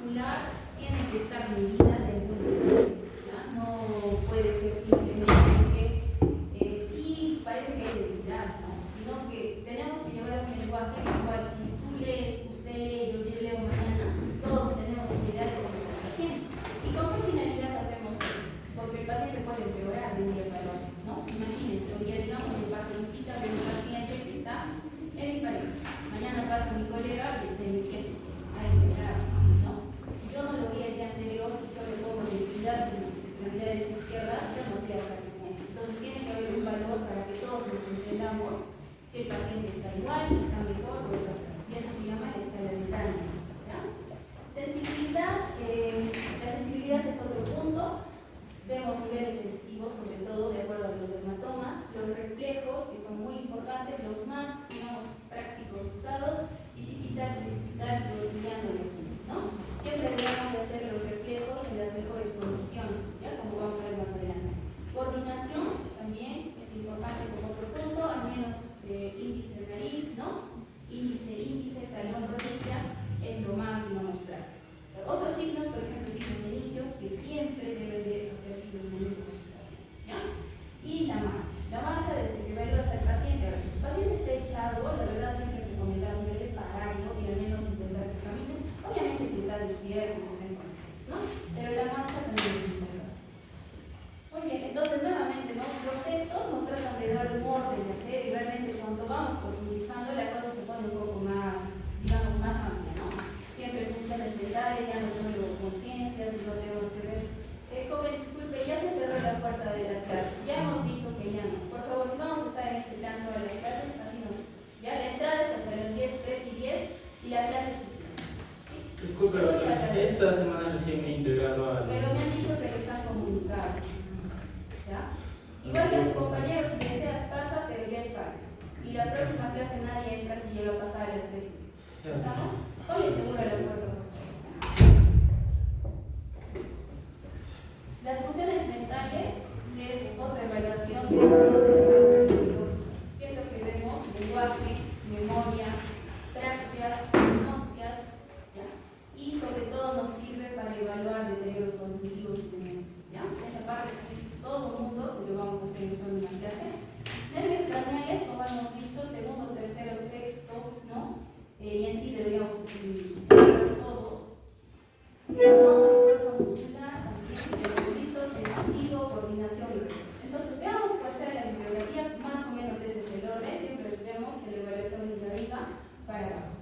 muscular tiene que estar medida dentro del cuerpo, ¿ya? No puede ser simplemente que sí parece que hay debilidad, ¿no? Sino que tenemos que llevar un lenguaje en el cual si tú lees, usted lee, yo leo mañana, todos tenemos idea de lo que estamos haciendo. ¿Y con qué finalidad hacemos eso? Porque el paciente puede empeorar de un día para otro, ¿no? Imagínense, hoy día digamos me paso visita de un paciente que está en mi pareja, mañana pasa mi colega y está en mi jefe, a empeorar, ¿no? Si yo no lo vi el día anterior y solo pongo debilidad en las extremidades izquierdas, yo no sé hasta qué punto. Entonces tiene que haber un valor para que todos nos entendamos si el paciente está igual, está mejor o está peor. Y eso se llama la escala de Daniels, ¿ya? Sensibilidad, la sensibilidad es otro punto. Vemos niveles sensitivos, sobre todo de acuerdo a los dermatomas, los reflejos, que son muy importantes, los más, digamos, prácticos usados, precipitar, prolongando el equilibrio, ¿no? Siempre debemos de hacer los reflejos en las mejores condiciones, ¿ya? Como vamos a ver más adelante. Coordinación también es importante como otro punto, al menos índice de nariz, ¿no? Índice, talón, rodilla, es lo más, digamos, práctico. Otros signos, por ejemplo, signos meningios, que siempre deben de hacer signos meningios en los pacientes, ¿ya? Y la marcha. La marcha, desde que verlos al paciente, ahora si el paciente está echado, la verdad siempre recomendamos verle pararlo y al menos intentar que camine. Obviamente si está despierto, está en condiciones, ¿no? Pero la marcha también es importante. Muy bien, entonces nuevamente, ¿no? Los textos nos tratan de dar un orden, ¿sí? Y realmente cuando vamos profundizando la cosa se pone un poco más, digamos, más amplia, ¿no? Siempre funciones mentales, ya no solo conciencia, sino tenemos que ver. Joven, disculpe, ya se cerró la puerta de la clase. Ya hemos dicho que ya no. Por favor, si vamos a estar en este plan todas las clases, así no se. Ya la entrada es hasta las 10, 3 y 10 y la clase se cierra. ¿Sí? Disculpe, esta semana recién me he integrado al... Pero me han dicho que les han comunicado. ¿Ya? Igual que a tu compañero, si deseas, pasa, pero ya es tarde. Y la próxima clase nadie entra si llega a pasar a las 3 y 10. ¿Estamos? Ponle seguro a la puerta. Las funciones mentales es otra evaluación de ¿qué es lo que vemos? Lenguaje, memoria, praxias, nocias, ¿ya? Y sobre todo nos sirve para evaluar deterioros cognitivos y demencias, ¿ya? Esa parte es todo el mundo, que lo vamos a hacer en una clase. Nervios craneales, como hemos dicho, segundo, tercero, sexto, ¿no? Y en sí deberíamos utilizar todos. Fuerza muscular, también, hemos visto, sensitivo, coordinación y reflejos. Entonces, veamos cuál sea la bibliografía, más o menos ese es el orden, siempre vemos que la evaluación es de arriba para abajo.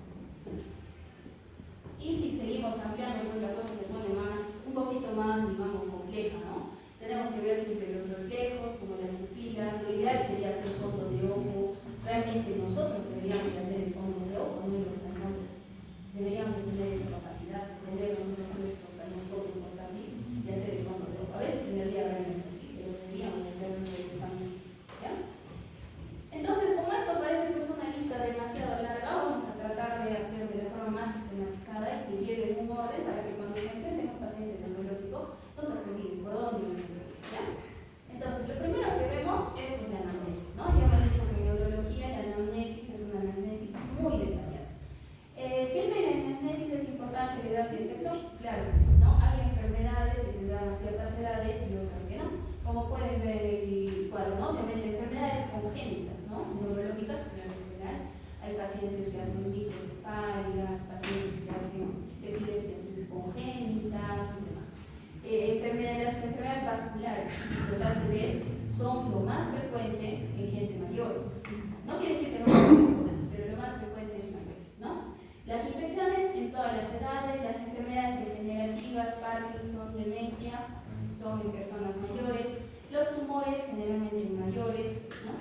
Y si seguimos ampliando, pues la cosa se pone un poquito más, digamos, compleja, ¿no? Tenemos que ver siempre los reflejos, como las pupilas, lo ideal sería hacer fondo de ojo, realmente nosotros deberíamos hacer el fondo de ojo, no lo tenemos, deberíamos tener esa capacidad de tener nosotros nuestro calmoscopio portátil y hacer el fondo de ojo. A veces en el día real no es así, pero deberíamos hacerlo directamente, ¿ya? Entonces, como esto parece pues una lista demasiado larga, vamos a tratar de hacer de la forma más sistematizada y que lleve un orden para que cuando se enfrente a un paciente neurológico, todos se olviden por dónde, ¿ya? Entonces, lo primero que vemos es pues, la anamnesis, ¿no? Ya hemos dicho que en neurología la anamnesis es una anamnesis muy detallada. Siempre en la anamnesis es importante la edad y el sexo, claro que sí, ¿no? Hay enfermedades que se dan a ciertas edades y otras que no, como pueden ver en el cuadro, ¿no? Obviamente enfermedades congénitas, ¿no? Neurológicas, en general, hay pacientes que hacen microcefalias, pacientes que hacen epilepsias congénitas y demás. Las enfermedades vasculares, los ACVs, son lo más frecuente en gente mayor. No quiere decir que no sean frecuentes, pero lo más frecuente es mayores, ¿no? Las infecciones en todas las edades, las enfermedades degenerativas, Parkinson, demencia, son en personas mayores, los tumores generalmente en mayores, ¿no?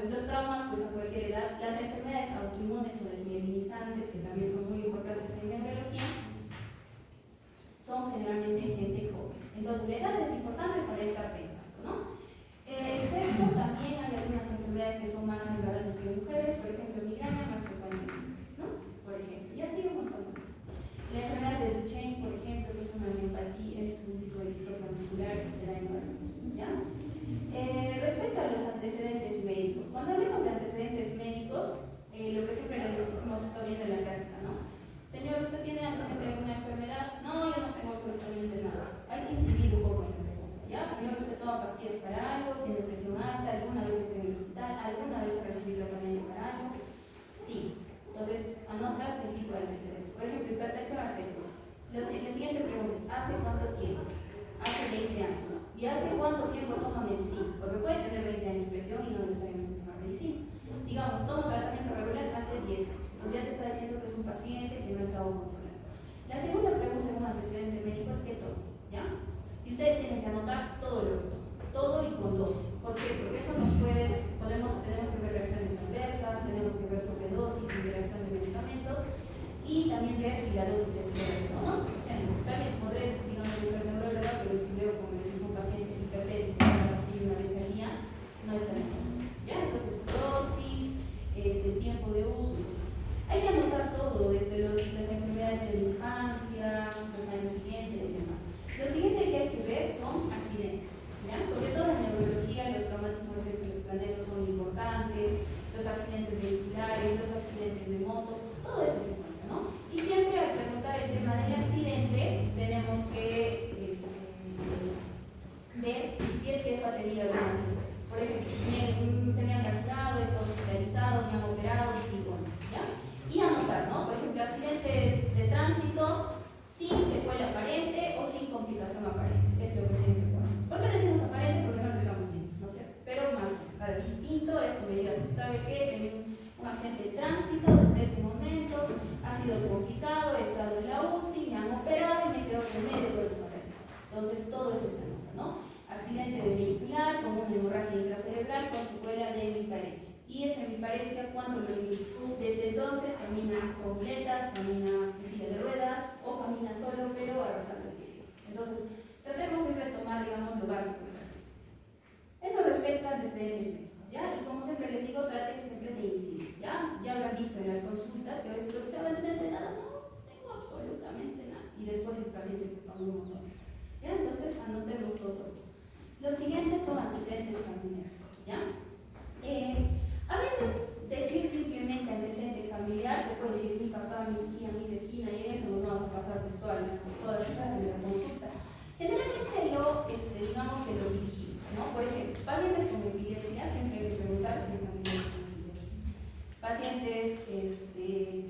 Los traumas, pues a cualquier edad, las enfermedades autoinmunes o desmielinizantes, que también son muy importantes en neurología, son generalmente en gente joven. Entonces, la edad es importante para estar pensando, ¿no? El sexo también hay algunas enfermedades que son más en varones que en mujeres, por ejemplo, migraña más frecuente en mujeres, ¿no? Por ejemplo, y así un montón de cosas. La enfermedad de Duchenne, por ejemplo, que es una miopatía, es un tipo de distrofia muscular que se da en varones, ¿ya? Respecto a los antecedentes médicos, cuando hablamos de antecedentes médicos, siempre preguntes, ¿hace cuánto tiempo? Hace 20 años. ¿Y hace cuánto tiempo toma medicina? Porque puede tener 20 años de presión y no necesariamente tomar medicina. Digamos, toma tratamiento regular hace 10 años. Entonces ya te está diciendo que es un paciente que no está bajo control. La segunda pregunta en un antecedente médico es ¿qué toma? ¿Ya? Y ustedes tienen que anotar todo lo que toma. Todo y con dosis. ¿Por qué? Porque eso nos tenemos que ver reacciones adversas, tenemos que ver sobredosis, interacción de medicamentos y también ver si la dosis es correcta o no. O sea, está bien, podré, digamos, ser neuróloga, pero si veo como el mismo paciente hipertenso que toma pastilla una vez al día, no está bien. ¿Ya? Entonces, dosis, tiempo de uso y demás. Hay que anotar todo, desde las enfermedades de la infancia, los años siguientes y demás. Lo siguiente que hay que ver son accidentes. ¿Ya? Sobre todo en neurología, los traumatismos craneales son importantes, los accidentes vehiculares, los accidentes de moto, todo eso se cuenta, ¿no? Y siempre al preguntar el tema del accidente, tenemos que ver si es que eso ha tenido alguna secuela. Por ejemplo, se me ha fracturado, he estado hospitalizado, me han operado, sí o no, ¿ya? Y anotar, ¿no? Por ejemplo, accidente de tránsito sin secuela aparente o sin complicación aparente, es lo que siempre ponemos. ¿Por qué decimos aparente? Porque no lo estamos viendo, ¿no es cierto? Pero más, para distinto es que me digan, ¿sabe qué? Tenía un accidente de tránsito desde ese momento, ha sido complicado, he estado en la UCI, me han operado y me quedo con medio cuerpo paralizado. Entonces, todo eso se nota, ¿no? Accidente de vehicular con una hemorragia intracerebral con secuela de hemiparesia. Y esa hemiparesia, ¿cuándo lo vive? Desde entonces camina con muletas, camina en silla de ruedas o camina solo, pero arrastrando el pie. Entonces, tratemos de retomar, digamos, lo básico del paciente. Eso respecto a antecedentes médicos, ¿ya? Y como siempre les digo, traten siempre de incidir, ¿ya? Ya habrán visto en las consultas que a veces lo que se va a entender nada, no tengo absolutamente nada. Y después el paciente toma un montón de cosas, ¿ya? Entonces, anotemos todo eso. Los siguientes son antecedentes familiares, ¿ya? A veces decir simplemente antecedente familiar, te puede decir mi papá, mi tía, mi vecina, y en eso nos vamos a pasar pues todas las clases de la consulta. Generalmente digamos que lo dirigimos, ¿no? Por ejemplo, pacientes con epilepsia, siempre hay que preguntar si hay familiares con epilepsia. Pacientes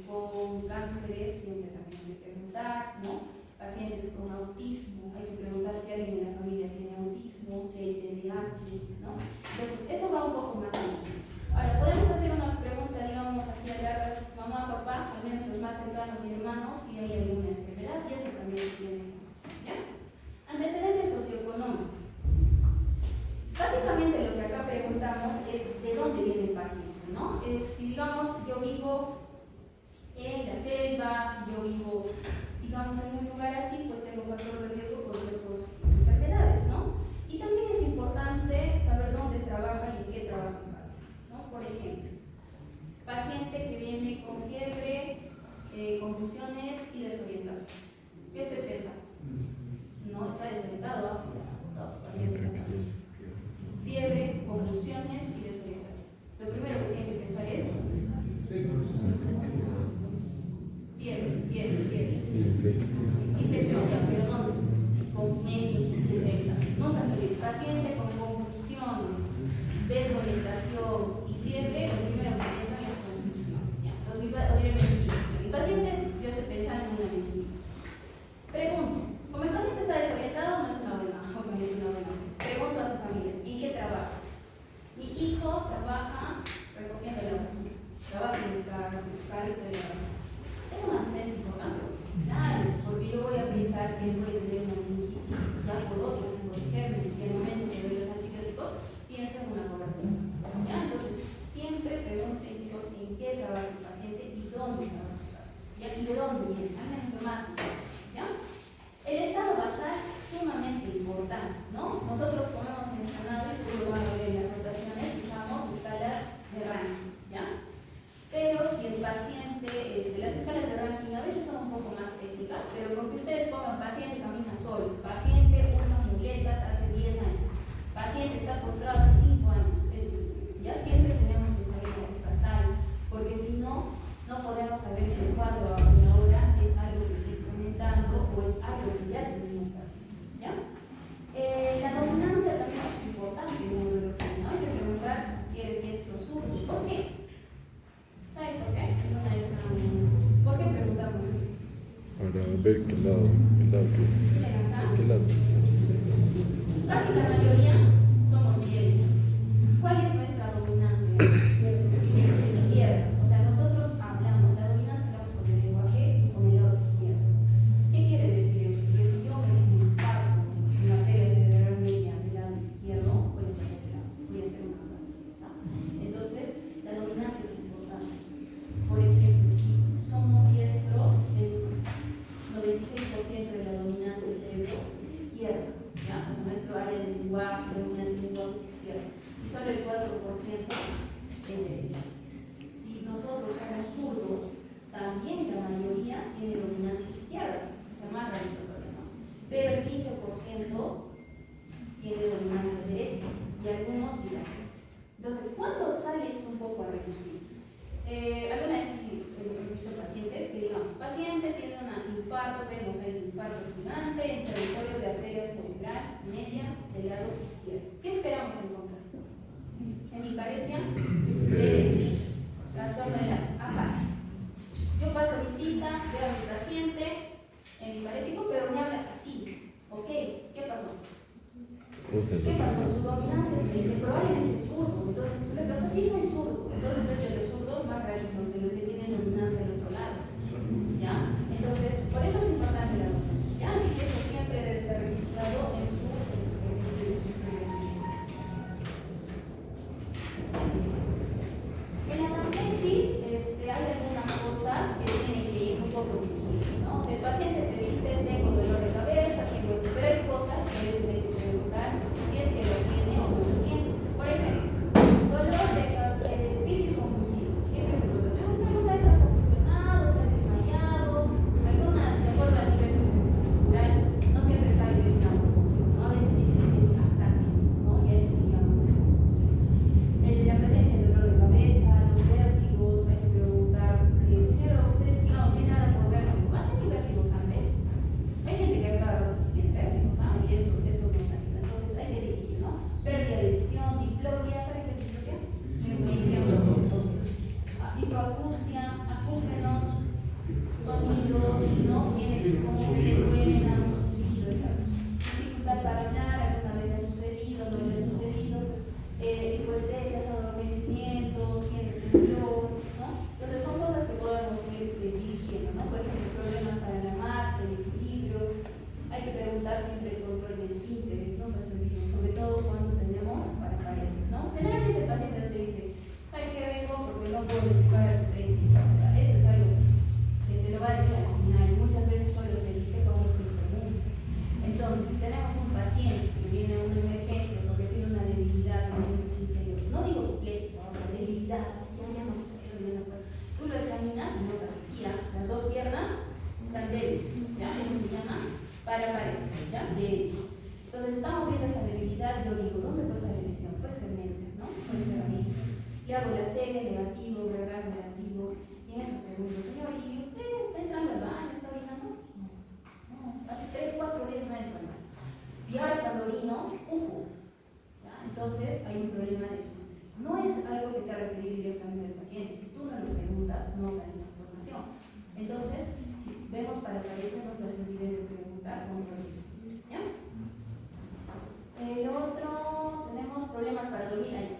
con cánceres, siempre también hay que preguntar, ¿no? Pacientes con autismo, hay que preguntar si alguien en la familia tiene autismo, si hay TDAH, ¿no? Entonces, eso va un poco más allá. Ahora, podemos hacer una pregunta, digamos, así a largas, mamá, papá, al menos los más cercanos y hermanos, si hay alguna enfermedad, y eso también se tiene en cuenta, ¿ya? Antecedentes socioeconómicos. Básicamente lo que acá preguntamos es de dónde viene el paciente, ¿no? Si, digamos, yo vivo en la selva, si yo vivo, digamos, en un lugar así, pues tengo factor de riesgo por ciertas enfermedades, ¿no? Y también es importante saber dónde trabaja y en qué trabaja el paciente, ¿no? Por ejemplo, paciente que viene con fiebre, convulsiones y desorientación. ¿Qué estoy pensando? No está desorientado, fiebre, convulsiones y desorientación. Lo primero que tiene que pensar es fiebre. Infección, pero ¿dónde? Con meses, nunca se paciente con convulsiones, desorientación y fiebre, lo primero que piensan es convulsiones. Entonces, mi paciente, yo estoy pensando en una meningitis. Pregunto, como el paciente está desorientado, no es una buena, obviamente una buena. Pregunto a su familia, ¿en qué trabaja? Mi hijo trabaja recogiendo la basura, trabaja en el carrito de la basura. Es un antecedente importante, claro, porque yo voy a pensar que voy a tener una meningitis ya por otro tipo de gérmenes, y al momento que doy los antibióticos, pienso en una cobertura. ¿Ya? Entonces, siempre pregunten, chicos, en qué trabaja el paciente y dónde trabaja el paciente, ¿ya? Y de dónde viene, al menos lo más importante, ¿ya? para ver qué lado que es. Sí, qué lado. Casi la mayoría somos diestros. ¿Cuál es nuestra dominancia? Izquierda. O sea, nosotros hablamos, la dominancia hablamos con el lenguaje con el lado izquierdo. ¿Qué quiere decir esto? Que si yo me infarto en materia cerebral media del lado izquierdo, voy a perder el lado, voy a hacer una capacidad, ¿no? Entonces, la dominancia es importante. Por ejemplo, si somos diestros, el 96% de la dominancia del cerebro es izquierda. ¿Ya? O sea, nuestro área de lenguaje, dominancia del lenguaje es izquierda. Y solo el 4% es derecha. Si nosotros somos zurdos, también la mayoría tiene dominancia izquierda. O sea, más rarito todavía, ¿no? Pero el 15% tiene dominancia derecha. Y algunos dirán. Entonces, ¿cuándo sale esto un poco a reducir? Alguna vez he visto pacientes que digamos, paciente tiene un infarto, vemos ahí su infarto gigante en territorio de arteria cerebral media del lado izquierdo. ¿Qué esperamos encontrar? Hemiparesia derecha, trastorno de la afasi. Yo paso visita, veo a mi paciente hemiparético, pero me habla así. ¿Ok? ¿Qué pasó? ¿Qué pasó? Su dominancia es que probablemente es zurdo. Entonces, tú le preguntas, sí, soy zurdo. Entonces, es de los zurdos más raritos, de los que tienen dominancia al otro lado. ¿Ya? Entonces, por eso es importante la dominancia. ¿Ya? Así que eso siempre debe estar registrado en su En la anamnesis hay algunas cosas que tienen que ir un poco dirigidas, ¿no? O sea, el paciente te dice, tengo dolor de cabeza, tengo esto, pero hay cosas que a veces hay que preguntar si es que lo tiene o no lo tiene. Por ejemplo, dolor de crisis convulsiva. Siempre te pregunto, ¿alguna vez ha convulsionado, se ha desmayado? Algunas, de acuerdo al nivel sociocultural, no siempre saben que es una convulsión, ¿no? A veces dicen que tiene ataques, ¿no? Y a eso le llaman una convulsión. La presencia de dolor de cabeza, los vértigos, hay que preguntar, señora, ¿usted no tiene nada por vértigo? ¿Ha tenido vértigos antes? Hay gente que acá tiene vértigos, y eso nos ayuda. Entonces hay que dirigir, ¿no? Pérdida de visión, diplopia, ¿sabe qué es diplopia? Hipoacusia, acúfenos, sonidos, ¿no? Tiene como que le suenan un suspiro, exacto. Dificultad para hablar, alguna vez le ha sucedido, no le ha sucedido. Hipoestesias, adormecimientos, tiene temblor, ¿no? Entonces son cosas que podemos ir dirigiendo, ¿no? Por ejemplo, problemas para la marcha, el equilibrio. Hay que preguntar siempre el control de esfínteres, ¿no? No se olviden, sobre todo cuando tenemos paraparesis, ¿no? Generalmente el paciente no te dice, ay, que vengo porque no puedo educar a este técnico. O sea, eso es algo que te lo va a decir al final y muchas veces solo te dice cuando tus preguntas. Entonces, si tenemos un paciente que viene a una emergencia porque tiene una debilidad en los miembros inferiores, no digo complejo, o sea, debilidad, es que ya no puedo, ya no puedo. Tú lo examinas y notas que sí, las dos piernas están débiles, ¿ya? Eso se llama paraparesis, ¿ya? Débiles. Entonces, estamos viendo esa debilidad, yo digo, ¿dónde puede estar la lesión? Puede ser mente, ¿no? Puede ser raíces. Y hago la serie, negativo, regar, negativo, y en eso pregunto, señor, ¿y usted está entrando al baño, está orinando? No, hace 3, 4 días no entro al baño. Y ahora cuando orino, ¿ya? Entonces hay un problema de esfínteres. No es algo que te ha referido directamente al paciente. Si tú no lo preguntas, no sale la información. Entonces, si vemos paraparesis, no nos olviden de preguntar control de esfínteres, ¿ya? El otro, tenemos problemas para dormir ahí.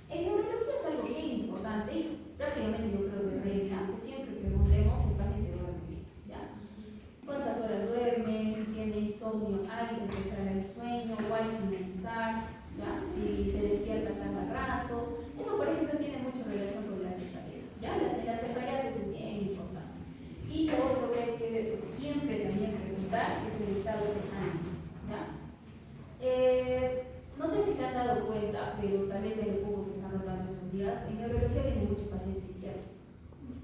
En neurología es algo bien importante y prácticamente yo creo de regla que siempre preguntemos si el paciente duerme bien, ¿ya? ¿Cuántas horas duerme? Si tiene insomnio, hay que empezar el sueño o hay que finalizar, ¿ya? Si se despierta cada rato. Eso, por ejemplo, tiene mucha relación con las cefaleas, ¿ya? Las cefaleas es bien importante. Y lo otro que hay que siempre también preguntar es el estado de ánimo, ¿ya? No sé si se han dado cuenta, pero tal vez de lo poco que están notando estos días, en neurología vienen muchos pacientes psiquiátricos,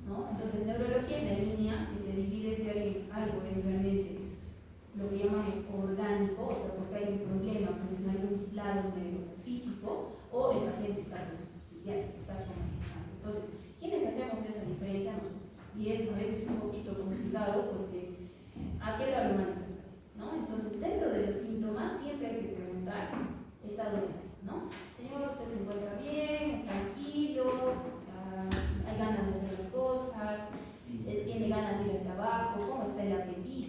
¿no? Entonces, neurología es la línea que te divide si hay algo es realmente lo que llamamos orgánico, o sea, porque hay un problema, pues en algún lado físico, o el paciente está pues, psiquiátrico, está somatizando. Entonces, ¿quiénes hacemos esa diferencia? Nosotros. Y es a veces un poquito complicado porque ¿a qué lado lo maneja el paciente? ¿No? Entonces, dentro de los síntomas siempre hay que preguntar estado de ánimo, ¿no? Señor, usted se encuentra bien, tranquilo, hay ganas de hacer las cosas, tiene ganas de ir al trabajo, cómo está el apetito.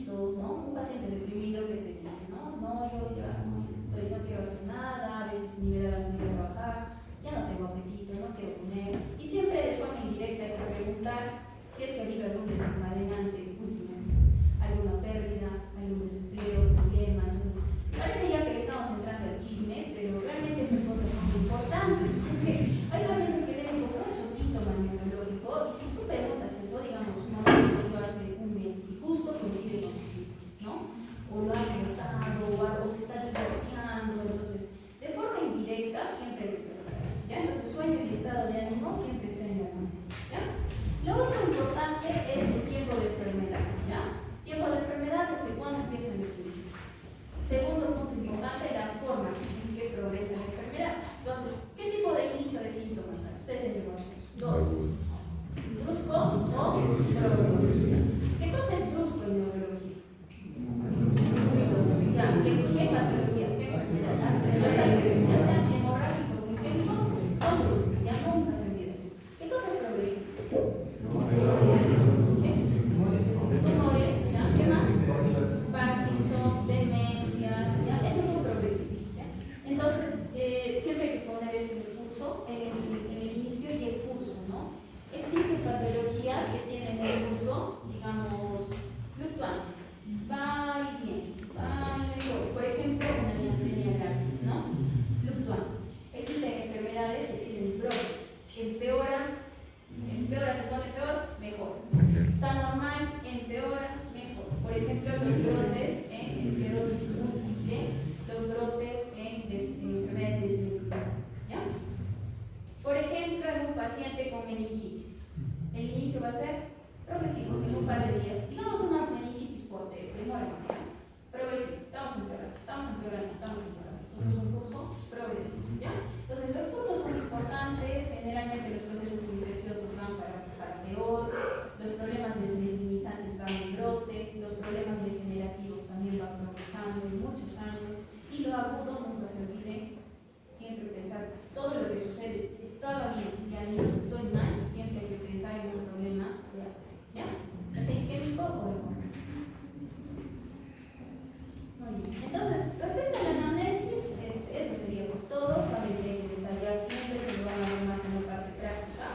Entonces, respecto a la anamnesis, eso sería pues todo, saben que hay que detallar siempre, se lo van a ver más en la parte práctica.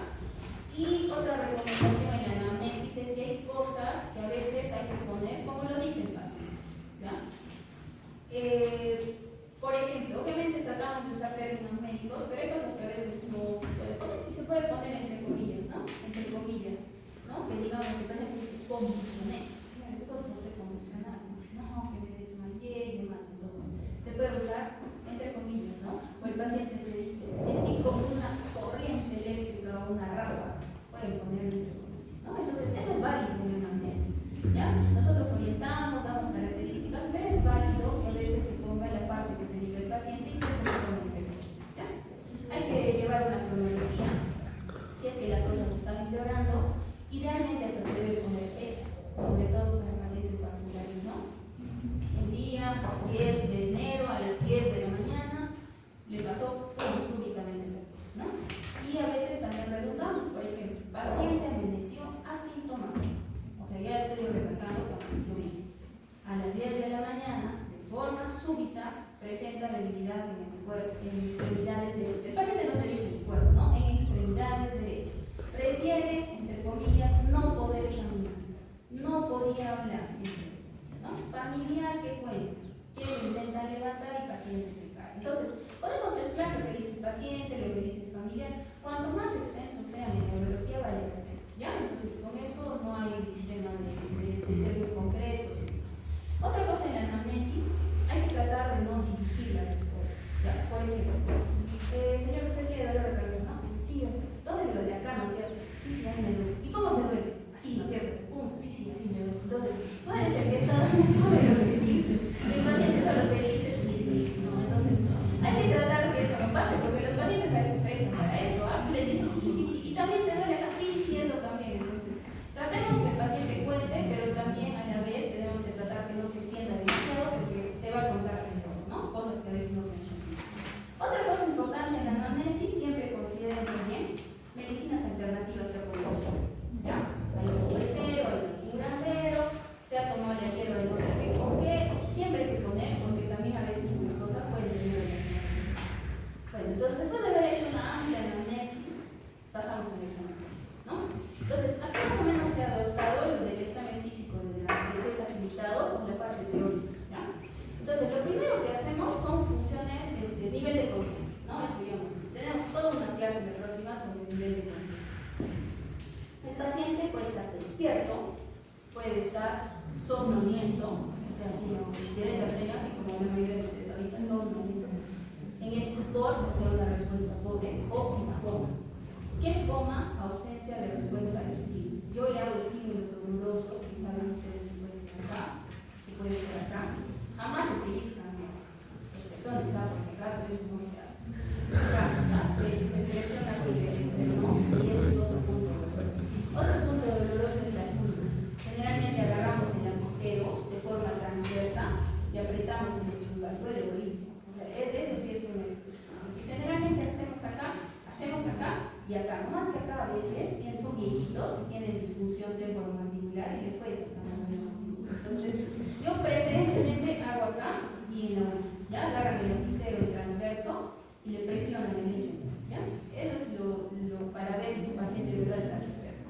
Y otra recomendación en la anamnesis es que hay cosas que a veces hay que poner como lo dice el paciente, ¿ya? Por ejemplo, obviamente tratamos de usar términos médicos, pero hay cosas que a veces no se puede poner, y se puede poner entre comillas, ¿no? Entre comillas, ¿no? Que digamos, que por ejemplo dice convulsioné. Mira, yo no te convulsionar, no, que me desmayé y demás. Entonces, se puede usar entre comillas, ¿no? O el paciente te dice, sentí como una corriente eléctrica o una ráfaga. Pueden poner entre comillas, ¿no? Entonces, eso es válido en una anamnesis, ¿ya? Nosotros orientamos, damos características, pero es válido que a veces se ponga la parte que te diga el paciente y se pone entre comillas, ¿ya? Hay que llevar una cronología, si es que las cosas se están empeorando, idealmente hasta se debe poner fechas, sobre todo para pacientes vasculares, ¿no? El día 10 de enero a las 10 de la mañana le pasó súbitamente la cosa, ¿no? Y a veces también redundamos, por ejemplo, paciente amaneció asintomático, o sea, ya estoy remarcando que amaneció bien. A las 10 de la mañana, de forma súbita, presenta debilidad en el cuerpo, en extremidades derechas. El paciente no se dice en el cuerpo, ¿no? En extremidades derechas. Refiere, entre comillas, no poder caminar, no podía hablar, ¿no? Familiar que cuenta, que intenta levantar y paciente se cae. Entonces, podemos mezclar lo que dice el paciente, lo que dice el familiar. Cuanto más extenso sea la neurología, vale la pena, ¿ya? Entonces, con eso no hay tema de ser concretos. Otra cosa en la anamnesis, hay que tratar de no dirigir la respuesta, ¿ya? Por ejemplo, señor, ¿usted tiene dolor de cabeza? No, sí, ¿dónde me duele? Acá, ¿no es cierto? Sí, a mí me duele. ¿Y cómo te duele? Así, ¿no es cierto? Sí, así me duele. Entonces, tú eres el que está dando lo que dice. El paciente solo te dice sí, ¿no? Entonces, hay que tratar que eso no pase, porque los pacientes a veces prestan para eso, ¿ah? Les dices sí, y también te duele acá, sí, eso también. Entonces, tratemos que el paciente cuente, pero también a la vez tenemos que tratar que no se extienda demasiado, porque te va a contar todo, ¿no? Cosas que a veces no pensamos. Otra cosa importante en la anamnesis, siempre consideren también medicinas alternativas que apoyan, ¿ya? Hay un huesero, hay un curandero, se ha tomado la hierba de no sé qué con qué, siempre hay que poner, porque también a veces las cosas pueden tener relación. Bueno, entonces después de haber hecho una amplia anamnesis, pasamos al examen físico, ¿no? Entonces, acá más o menos se ha adoptado lo del examen físico de la que facilitado por la parte teórica, ¿ya? Entonces, lo primero que hacemos son funciones de nivel de conciencia, ¿no? Estudiamos. Tenemos toda una clase de próxima sobre el nivel de conciencia. El paciente puede estar despierto, puede estar somnoliento, o sea, si no tienen las así como la mayoría de ustedes ahorita, somnoliento. En estupor, o sea, una respuesta pobre, o en coma. ¿Qué es coma? Ausencia de respuesta al estímulo. Yo le hago estímulos dolorosos, que saben ustedes que puede ser acá, que puede ser acá. Jamás se pellizcan los pezones, ¿sabes? Porque acaso eso no se hace. Acá se presiona sobre el esternón y ese es otro punto doloroso. Otro punto doloroso es las uñas. Generalmente agarramos el lapicero de forma transversa y apretamos en el chumbar, duele horrible. O sea, eso sí es un estudio. Generalmente hacemos acá y acá. No más que acá a veces son viejitos y tienen disfunción temporomandibular y después están en la mandíbula. Entonces, yo preferentemente hago acá y en la uña. ¿Ya? Agarran el lapicero transverso y le presionan en el chumbar. ¿Ya? Eso es lo para ver si tu paciente de verdad está despierto.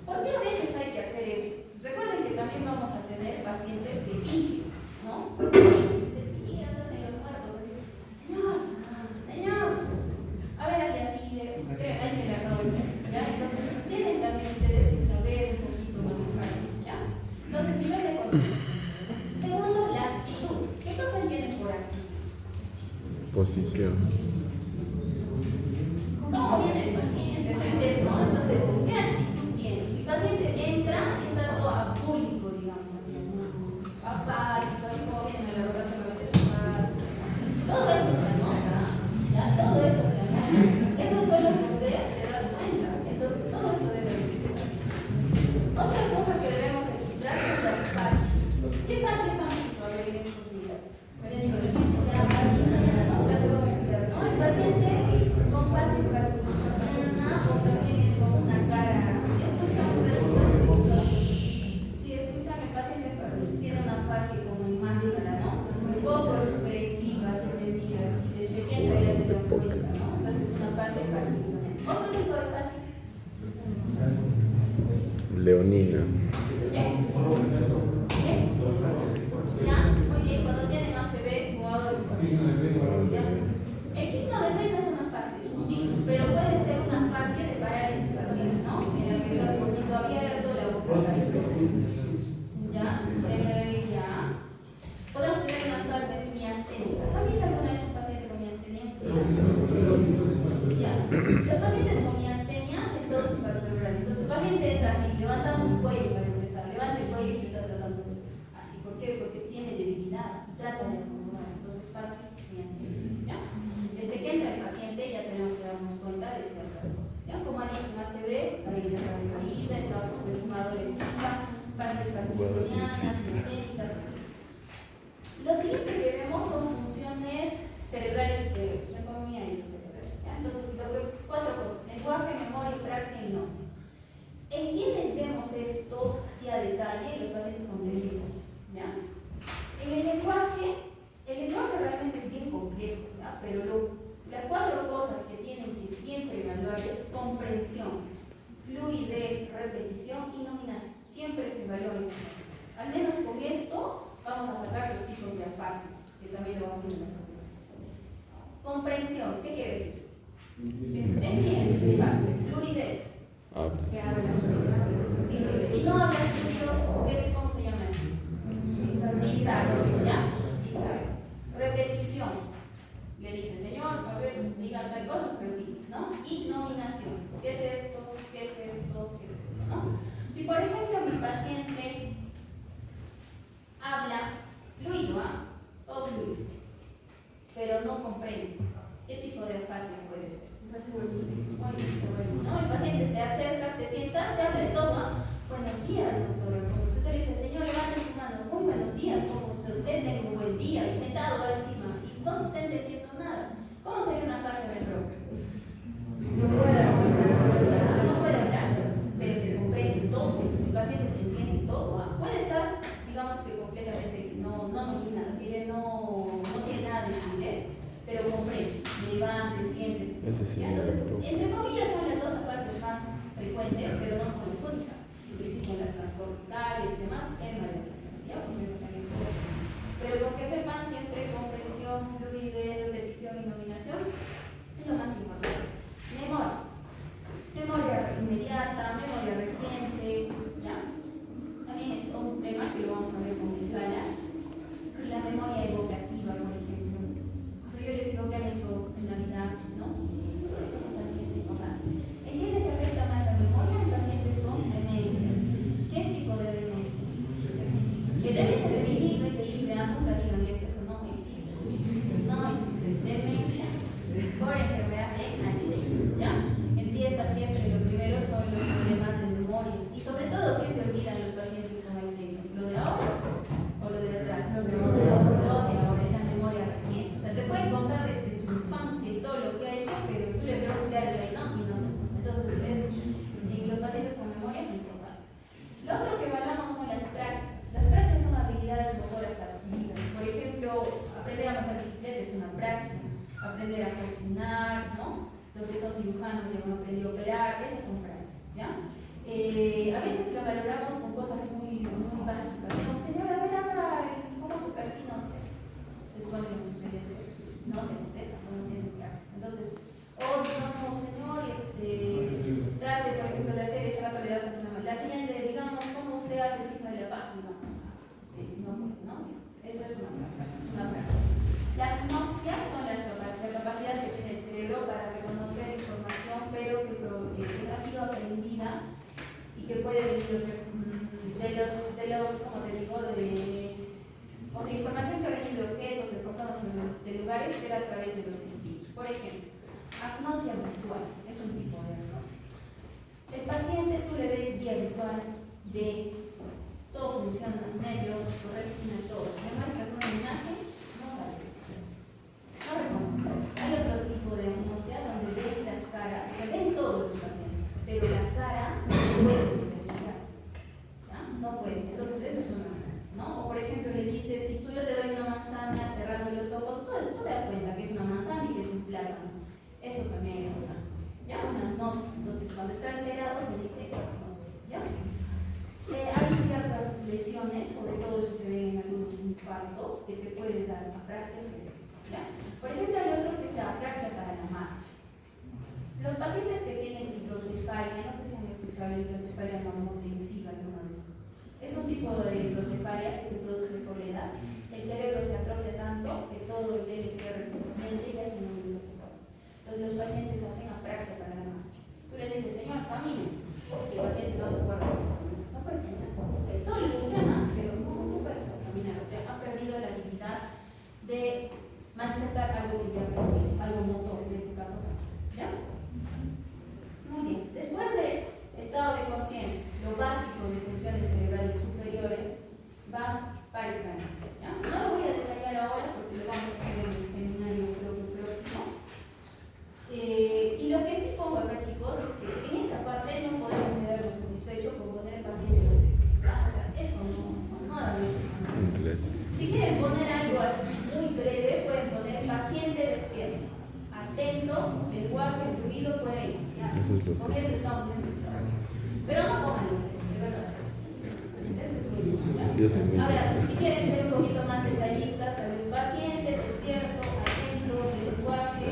¿Por qué a veces hay que hacer eso? Recuerden que también vamos a tener pacientes que fingen, ¿no? Porque se fingen atrás en los muertos. Señor, a ver, aquí así, ahí se le acabó el tiempo, ¿ya? Entonces, tienen también ustedes que saber un poquito manejar eso, ¿ya? Entonces, nivel de conciencia. Segundo, la actitud. ¿Qué cosas tienen por actitud? Posición. ¿Cómo viene el paciente? ¿No? Entonces, ¿qué actitud tiene? El paciente entra y está todo apúlico, digamos, apático, así como viene el laboratorio a veces todo eso se anota, ¿ya? Todo eso se anota. Eso solo por ver te das cuenta. Entonces, todo eso debe registrarse. Otra cosa que debemos registrar son las fases. ¿Qué fases han visto a ver en estos días? El mismo, ya, ¿no? El Niña. ¿Ya? Muy bien, cuando tienen ACB, jugador ¿ya? El signo de B no es una fase, es un signo, pero puede ser una fase de parálisis facial, ¿no? En la que estás con el ojo abierto, la boca abierta. ¿Ya? Ya. Podemos tener unas fases miasténicas. ¿Han visto alguna vez un paciente con miastenia? Ya. Los pacientes con miastenia hacen todos sus palpebrales. Entonces, el paciente entra así, levantamos su cuello para empezar, levanta el cuello y está tratando así. ¿Por qué? Porque tiene debilidad y trata de acomodar. Entonces, fases miasténicas. ¿Ya? Desde que entra el paciente ya tenemos que darnos cuenta de ciertas cosas. ¿Ya? Como ha dicho un ACV, hay una caída, está el fumador en culpa, fases parkinsonianas, miasténicas. Lo siguiente que vemos son funciones cerebrales superiores, la economía y los cerebrales. ¿Ya? Entonces, cuatro cosas: lenguaje, memoria, praxia y gnosis. ¿En quiénes vemos esto así a detalle? En los pacientes con demencia. ¿Ya? En el lenguaje realmente es bien complejo, ¿ya? Pero las cuatro cosas que tienen que siempre evaluar es comprensión, fluidez, repetición y nominación. Siempre se evalúan estas cosas. Al menos con esto vamos a sacar los tipos de afasis, que también lo vamos a ver en la próxima clase. Comprensión, ¿qué quiere decir? Que estén bien, fácil. Fluidez. Que habla. Si no habla fluido, ¿cómo se llama eso? Disario, ¿ya? Disario. Repetición. Le dice, señor, a ver, diga tal cosa, repite, ¿no? Y nominación. ¿Qué es esto? ¿Qué es esto? ¿Qué es esto? ¿No? Si por ejemplo mi paciente habla fluido, todo fluido, pero no comprende, ¿qué tipo de afasia puede ser? Muy bueno, ¿no? El paciente te acercas, te sientas, te habla de todo, ¿no? Buenos días, doctor. Como usted le dice, señor, levante su mano. Muy buenos días, ¿cómo está usted? Tenga un buen día. Y sentado encima, y no está entendiendo nada. ¿Cómo sería una afasia retrógrada? No puede hablar, pero te comprende todo. El paciente te entiende todo. Puede estar, digamos que completamente, no tiene nada de inglés, pero comprende, levante, siéntese. Entonces, entre comillas son las dos afasias más frecuentes, pero no son las únicas. Existen las transcorticales y demás, pero con que sepan siempre comprensión, fluidez, repetición y nominación es lo más importante. Memoria inmediata, memoria reciente, ¿ya? También es un tema que lo vamos a ver con escala. La memoria evocativa, por ejemplo. Cuando yo les digo que hagan eso en Navidad, ¿no? Eso también es importante. ¿En qué les afecta más la memoria? En pacientes con demencias. ¿Qué tipo de demencia? Que demencia senil no existe, nunca digan eso no existe. No existe. Demencia por enfermedad de Alzheimer, ¿ya? Empieza siempre, lo primero son los problemas de memoria. Y sobre todo, ¿qué se olvidan los pacientes con Alzheimer? ¿Lo de ahora o lo de atrás? Lo de ahora es la memoria reciente. O sea, te pueden contar desde su infancia y todo lo que ha hecho, pero tú le preguntas qué haces ahí, ¿no? Y no sé. Entonces, en los pacientes con memoria es importante. Lo otro que evaluamos son las praxias. Las praxias son habilidades motoras adquiridas. Por ejemplo, aprender a montar bicicleta es una praxia. Aprender a cocinar, ¿no? Los que son cirujanos ya han aprendido a operar, esas son praxias, ¿ya? A veces la valoramos con cosas muy básicas. Como, señora, a ver, ¿cómo se persina usted? Es cuando nos interesa. No te contesta, no tiene praxis. Entonces, digamos, señor, trate, por ejemplo, de hacer esta rapidez. La siguiente, digamos, ¿cómo usted hace el signo de la paz? No. Eso es una praxis. Las nopsias son la capacidad que tiene el cerebro para reconocer información, pero que ha sido aprendida y que puede de los como te digo, o sea, información que ha venido de objetos, de personas, de lugares, pero a través de los sentidos. Por ejemplo, agnosia visual es un tipo de agnosia. El paciente, tú le ves vía visual, ve, todo funciona, nervios, retina, todo. Le muestras una imagen, no sabe qué es eso. No reconoce. Hay otro tipo de agnosia donde ven las caras, se ven todos los pacientes, pero la cara no puede diferenciar. ¿Ya? No puede. Entonces, eso es una agnosia, ¿no? O por ejemplo, le dices, si tú yo te doy una manzana cerrando los ojos, tú te das cuenta que es una manzana y que es un plátano. Eso también es una agnosia. ¿Ya? Una agnosia. Entonces, cuando está alterado, se dice agnosia. ¿Ya? infartos que te puede dar apraxia febril, ¿ya? Por ejemplo, hay otro que es la apraxia para la marcha. Los pacientes que tienen hidrocefalia, no sé si han escuchado la hidrocefalia normotensiva alguna vez. Es un tipo de hidrocefalia que se produce por la edad. El cerebro se atrofia tanto que todo el LCR se extiende y hace un hidrocefalia. Entonces los pacientes hacen apraxia para la marcha. Tú le dices, señor, camine, porque el paciente no se puede no puede caminar. O sea, todo le funciona, pero no puede caminar. O sea, ha perdido la habilidad de manifestar algo que ya perdido, algo motor, en este caso. ¿Ya? Muy bien. Después del estado de conciencia, lo básico de funciones cerebrales superiores va pares craneales. ¿Ya? No lo voy a detallar ahora porque lo vamos a hacer en el seminario próximo. Y lo que sí pongo acá, chicos, es que en esta parte no podemos quedarnos satisfechos con poner el paciente donde. O sea, eso no da bien. Si quieren poner algo así muy breve, pueden poner paciente despierto, atento, lenguaje, fluido, coherente. Con eso estamos empezando. Pero no pongan de verdad. Ahora, si quieren ser un poquito más detallistas, tal vez paciente despierto, atento, lenguaje,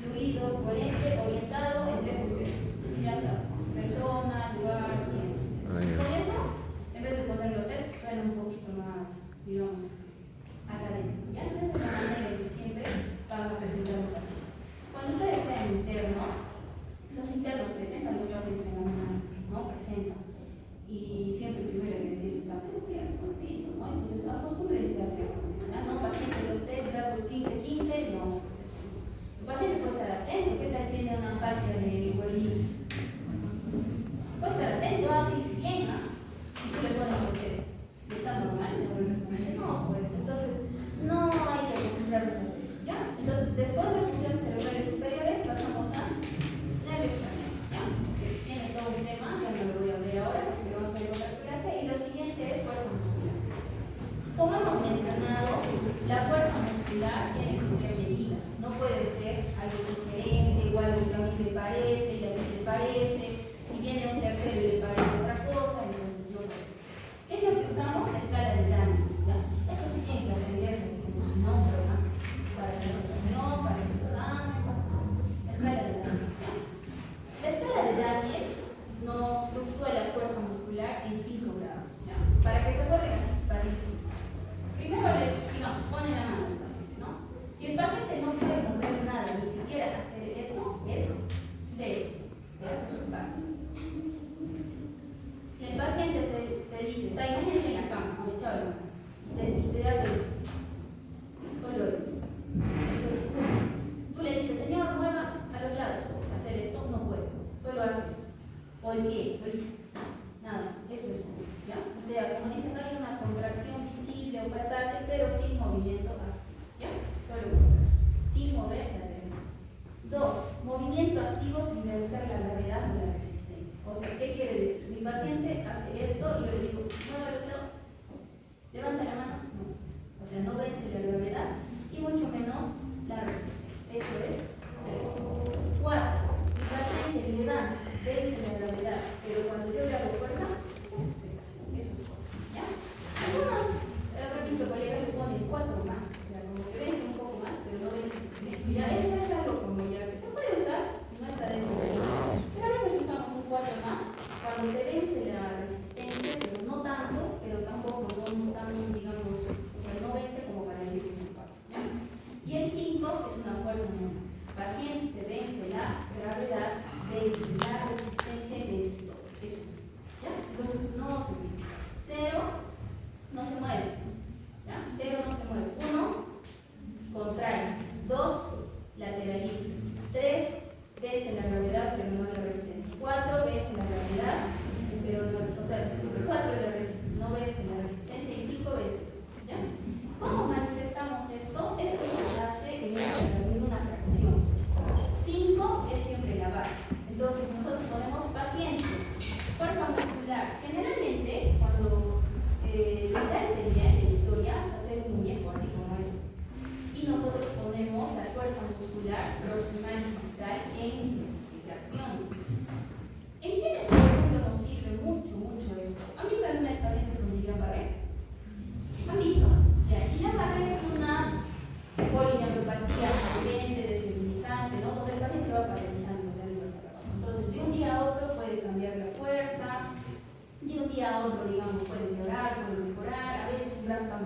fluido, coherente, orientado en 3 esferas. Ya está. Persona, lugar, tiempo. Con eso, en vez de ponerlo hotel, suena un poquito más, digamos, académico. ¿Ya? Entonces, esa es la manera en que siempre vamos a presentar un paciente. Cuando ustedes sean internos, los internos presentan los pacientes en la mañana, ¿no? Presentan. Y siempre primero hay que decir, está despierto, cortito, ¿no? Entonces, acostúmbrense a hacerlo así, ¿no? No, paciente de usted, grado 15-15, no. Tu paciente puede estar atento, ¿qué tal tiene una fascia de huelín? Puede estar atento, así, bien, ¿no? Y tú le pones lo que está normal, no, pues, entonces, no hay que acostumbrarnos a hacer eso, ¿ya? Entonces, después de funciones cerebrales superiores, pasamos a nervios craneales, ¿ya? Que tiene todo un tema, ya no lo voy a ver ahora, porque vamos a ver otra clase, y lo siguiente es fuerza muscular. Como hemos mencionado, la fuerza muscular tiene que ser medida, no puede ser algo sugerente, igual que a mí me parece, y a mí me parece, y viene un tercero y le parece otra cosa, entonces no puede ser. ¿Qué es lo que usamos? La escala de Daniels, ¿ya? Esto sí tiene que aprenderse como su nombre, ¿no? Para la notación, para el examen, la escala de Daniels, ¿ya? La escala de Daniels nos fluctúa la fuerza muscular en 5 grados, ¿ya? Para que se acuerden así, fácil. Primero digamos, pone la mano al paciente, ¿no? Si el paciente no puede mover nada, ni siquiera hacer eso, es 0. Eso es un paso. Si el paciente te dice, está imagínense en la cama, echado la mano, y te hace esto, solo esto, eso es 1. Tú le dices, señor, mueva a los lados, hacer esto, no puede, solo hace esto, o el pie, solito, nada más, eso es 1, ¿ya? O sea, como dicen, no hay una contracción visible o palpable, pero sin movimiento, ¿ya? Solo 1, sin mover la pierna. 2, movimiento activo sin vencer la gravedad o la resistencia. O sea, ¿qué quiere decir? Mi paciente hace esto y yo le digo, mueve los lados, levanta la mano, no. O sea, no vence la gravedad y mucho menos la resistencia. Eso es 3. 4, mi paciente levanta, vence la gravedad, pero cuando yo le hago fuerza, se cae. Eso es 4, ¿ya? Algunos, habrán visto colegas le ponen 4 más, o sea, como que vence un poco más, pero no vence. Ya, eso es algo como ya que se puede usar, no está dentro de eso. Pero a veces usamos un 4 más cuando se vence la resistencia, pero no tanto, pero tampoco no tan, digamos, o sea, no vence como para decir que es un 4, ¿ya? Y el 5 es una fuerza menor. Paciente se vence la gravedad, vence la resistencia y vence todo. Eso es, ¿ya? Entonces no se mueve. 0 no se mueve, ¿ya? 0 no se mueve. 1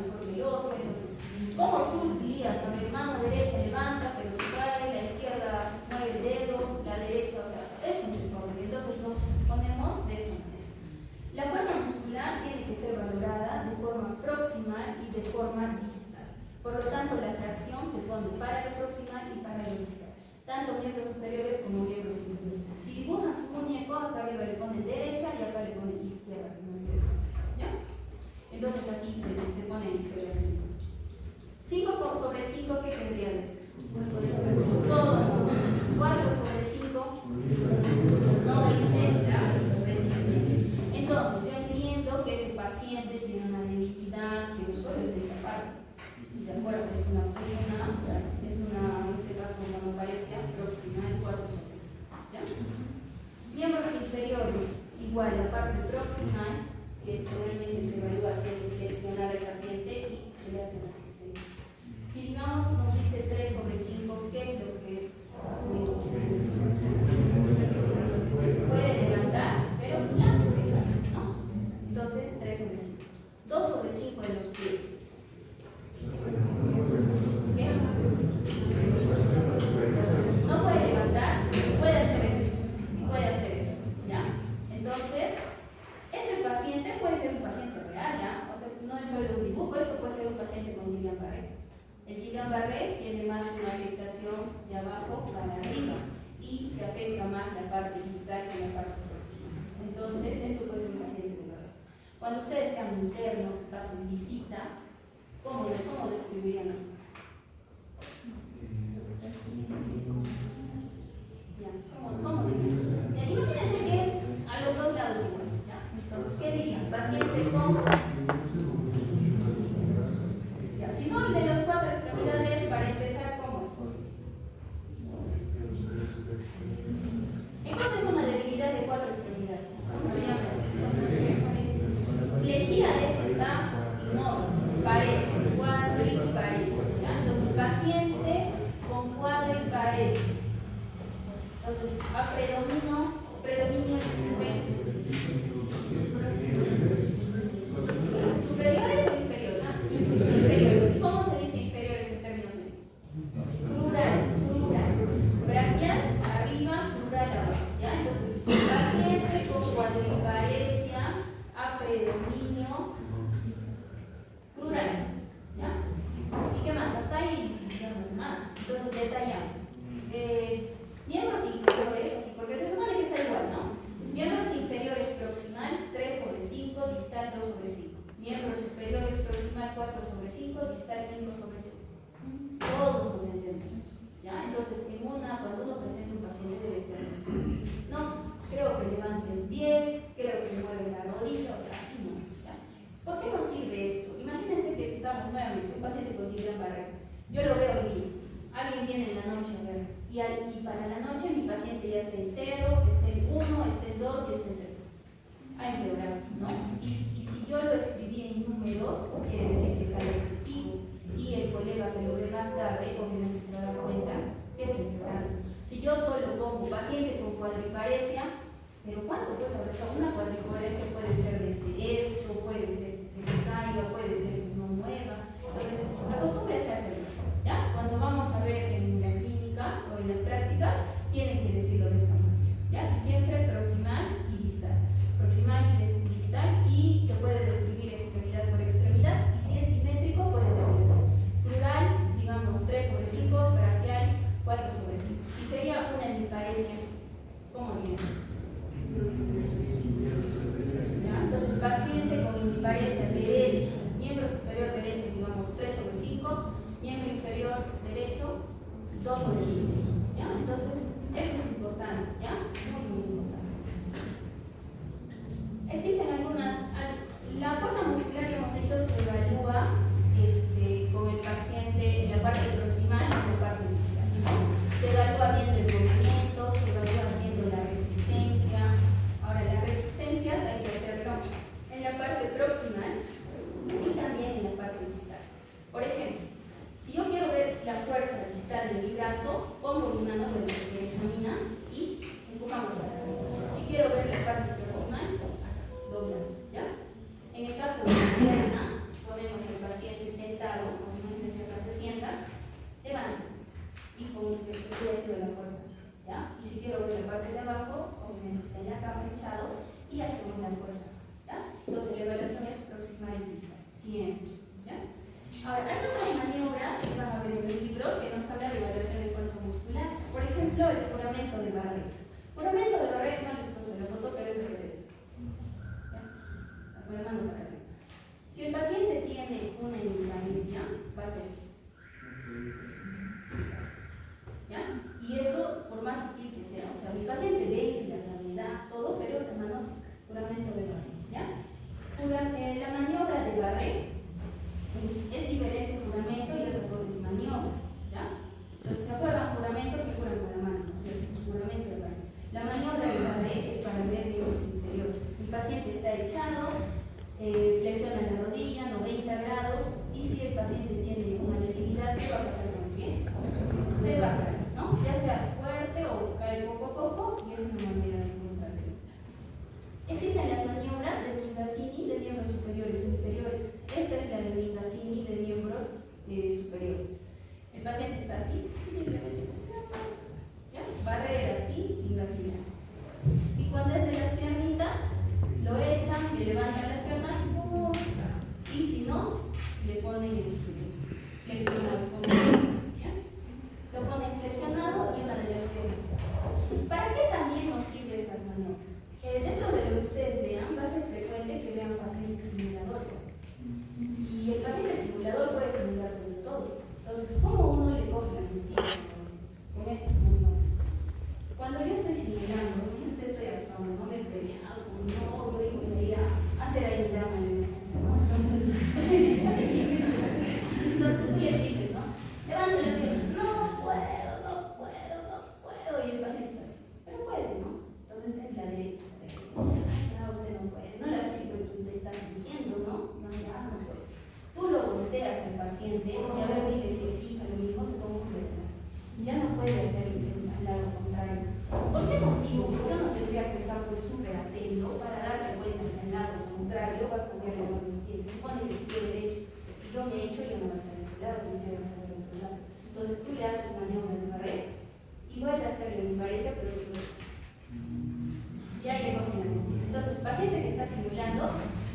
mejor que el otro. Entonces, ¿cómo tú dirías? A mi mano derecha levanta, pero si cae, la izquierda mueve el dedo, la derecha, es un desorden. Entonces nos ponemos de esa manera. La fuerza muscular tiene que ser valorada de forma proximal y de forma distal. Por lo tanto, la fracción se pone para lo proximal y para lo distal, tanto miembros superiores como miembros inferiores. Si dibujan su muñeco, acá arriba le ponen derecha y acá le ponen izquierda. ¿Ya? Entonces así se pone y se ve. 5 sobre 5, ¿qué tendría que ser? Todo. 4 sobre 5 no dice resistencia. Entonces yo entiendo que ese paciente tiene una debilidad que no suele es de esta parte. ¿De acuerdo? Es una en este caso, una monoparesia proximal 4 sobre 5. ¿Ya? Miembros inferiores, igual la parte proximal, que normalmente se evalúa haciendo flexionar al paciente y se le hace la asistencia. Si digamos nos dice 3 sobre 5, ¿qué es lo que asumimos? Puede levantar, pero ya se cae, ¿no? Entonces 3 sobre 5. 2 sobre 5 en los pies. No puede levantar, puede hacer esto y puede hacer esto, ¿ya? Entonces, este paciente puede ser un paciente real, ¿ya? O sea, no es solo un dibujo, esto puede ser un paciente con Guillain-Barré. El Guillain-Barré tiene más una afectación de abajo para arriba y se afecta más la parte distal que la parte proximal. Entonces, esto puede ser un paciente real. Cuando ustedes sean internos, pasen visita, ¿cómo describirían eso? ¿Cómo dirían? Imagínense que es a los dos lados igual, ¿ya? Entonces, ¿qué dirían? Paciente con... Ya, si son de las 4 extremidades, para empezar, ¿cómo es? Entonces es una debilidad de 4 extremidades. ¿Cómo se llama eso? Plejía es esta, no, parece, cuadriparese. Entonces, paciente con cuadriparese. Entonces, a predominio superiores o inferiores. Inferiores. ¿Cómo se dice inferiores en términos médicos? Crural. Braquial arriba, crural abajo. ¿Ya? Entonces, paciente con cuadriparesia a predominio crural. ¿Ya? ¿Y qué más? Hasta ahí, digamos más. Entonces, detallamos. Miembros inferiores, así, porque se supone que está igual, ¿no? Miembros inferiores proximal 3 sobre 5, distal 2 sobre 5. Miembros superiores proximal 4 sobre 5, distal 5 sobre 5. Todos nos entendemos, ¿ya? Entonces, cuando uno presenta un paciente debe ser así. No, creo que levante el pie, creo que mueve la rodilla, o sea, así no es, ¿ya? ¿Por qué nos sirve esto? Imagínense que estamos nuevamente, un paciente con Guillain-Barré. Yo lo veo hoy día. Alguien viene en la noche a ver. Y para la noche mi paciente ya está en 0, está en 1, está en 2 y está en 3. Ha empeorado, ¿no? Y si yo lo escribí en números, quiere decir que sale efectivo. Y el colega que lo ve más tarde, obviamente se va a dar cuenta que es empeorado. Si yo solo pongo paciente con cuadriparesia, pero ¿cuánto puede haber? Una cuadriparesia puede ser desde esto, puede ser que se caiga, puede ser que no mueva. Entonces, acostúmbrese a hacer eso, ¿ya? Cuando vamos a ver en la clínica o en las prácticas, tienen que decirlo de esta manera, ¿ya? Y siempre proximal y distal. Proximal y distal, y se puede describir extremidad por extremidad, y si es simétrico, puede decirse plural, digamos 3 sobre 5, braquial 4 sobre 5. Si sería una hemiparesia, ¿cómo diríamos? Entonces, paciente con hemiparesia derecha, miembro superior derecho, digamos 3 sobre 5, miembro inferior derecho 2 sobre 5. ¿Ya? Entonces, esto es importante, ¿ya? Muy importante. Existen algunas. La fuerza muscular que hemos dicho se evalúa con el paciente en la parte proximal y en la parte distal, ¿no? Se evalúa viendo el movimiento, se evalúa haciendo la resistencia. Ahora, las resistencias hay que hacerlo en la parte proximal y también en la parte distal. Por ejemplo, si yo quiero ver la fuerza distal de mi brazo, pongo mi mano de la examina y empujamos para arriba. la fuerza. ¿Ya? Entonces la evaluación es proximal y distal, siempre. ¿Ya? Ahora, hay otras maniobras que van a ver en los libros que nos hablan de evaluación de fuerza muscular. Por ejemplo, el juramento de Barrett. Juramento de Barrett, no les puse la foto, pero es de esto. ¿Ya? La mano para arriba. Si el paciente tiene una hemiplegia, va a ser esto. ¿Ya? Y eso, por más sutil que sea, o sea, mi paciente vence la gravedad, todo, pero la mano seca. Juramento de Barrett. ¿Ya? La maniobra de Barrett es diferente juramento y otra cosa es maniobra. ¿Ya? Entonces, ¿se acuerdan? Juramento que juran con la mano, ¿no es cierto? Juramento de Barrett. La maniobra de Barrett es para ver miembros inferiores. El paciente está echado, flexiona la rodilla, 90 grados, y si el paciente tiene una debilidad, ¿qué va a pasar con el pie? Se va a caer, ¿no? Ya sea fuerte o cae poco a poco, y es una manera de contrarrestar. Existen las maniobras de Mingazzini de miembros superiores e inferiores. Esta es la de Mingazzini de miembros superiores. El paciente está así, y simplemente ¿ya? Barrera así, Mingazzini así. Y cuando es de las piernitas, lo echan, le levantan las piernas, y si no, le ponen flexionado. ¿Ya? Lo ponen flexionado y una de las piernas. ¿Para qué también nos sirven estas maniobras? Dentro de lo que ustedes vean, va a ser frecuente que vean pacientes simuladores. Y el paciente simulador puede simular desde todo. Entonces, ¿cómo uno le coge la mentira con esto? Cuando yo estoy simulando, imagínense, estoy actuando, no me he peleado, no, yo digo, me irá a hacer ahí un drama en la entonces tú le dices, ¿no? Levanta la pierna, no puedo, y el paciente está así, pero puede, ¿no? Entonces es la derecha. Ay, no, usted no puede, no la sirve, tú te estás fingiendo, ¿no? No, ya no puedes. Tú lo volteas al paciente y a ver, dile que fija lo mismo, se completa. Ya no puede hacer al lado contrario. ¿Por qué motivo? Porque uno tendría que estar pues súper atento para darte cuenta que al lado contrario va a coger la mano y se supone que el pie derecho. Si yo me echo, yo no va a estar a este lado, yo voy a estar al otro lado. Entonces tú le haces maniobra de Barrett y vuelve a hacerle mi pareja, pero ya llegó finalmente. Entonces, paciente que está simulando,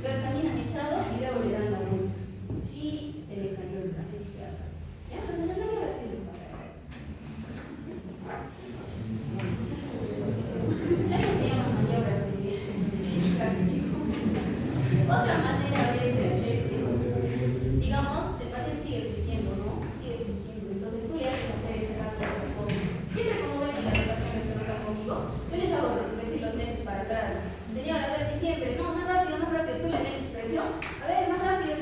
lo examinan echado y luego le dan la vuelta. Y se le cayó el traje. ¿Ya? Pero no voy a decirle para eso. Eso se llama maniobras de extracción. Otra manera a veces es que, digamos, el paciente sigue fingiendo, ¿no? Sigue fingiendo. Entonces tú le haces hacer ese rato de todo. Siempre como ven en las relaciones que no están conmigo, yo les hago decir los nexos para atrás. Señor, a ver, y siempre, no, más rápido, tú le metes presión. A ver, más rápido,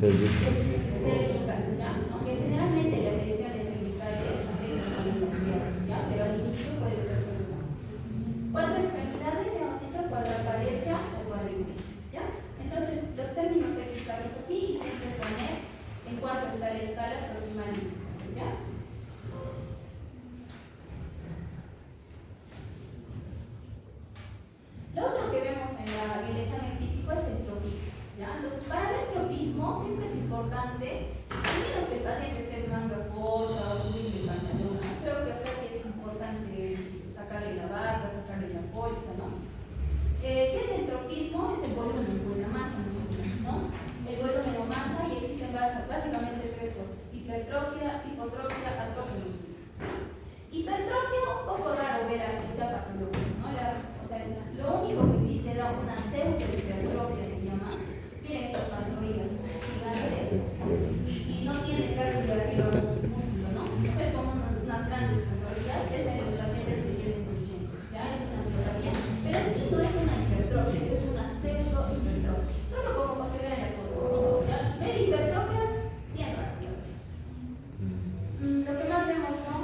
Cervicales, ¿ya? Aunque generalmente las lesiones cervicales afectan a la extremidad, ¿ya? Pero al inicio puede ser solo una. Cuatro extremidades, hemos dicho, cuadroparesia o cuadriceps, ¿ya? Entonces, los términos hay que usarlos así y siempre poner en cuánto está la escala proximal y distal, ¿ya? Lo otro que vemos en el examen físico es el trofismo, ¿ya? Entonces, para el trofismo siempre es importante, a menos que el paciente esté en manga corta o subir el pantalón, ¿no? Creo que acá sí es importante sacarle la barba, sacarle la bolsa, ¿no? ¿Qué es el trofismo? Es el volumen de la masa muscular, ¿no? El volumen o masa, y existen básicamente tres cosas: hipertrofia, hipotrofia, atrofia muscular. Hipertrofia, un poco raro ver a que sea patológico, ¿no? Lo único que sí te da una pseudo-hipertrofia se llama, miren estas pantorrillas gigantes, y no tienen casi el músculo, ¿no? Es como unas grandes pantorrillas, es en los pacientes que tienen conchento, ¿ya? Es una hipertrofia, pero en sí no es una hipertrofia, es una pseudo-hipertrofia. Solo como para que vean la foto, ¿ya? Ver hipertrofias bien rápido. Lo que más vemos son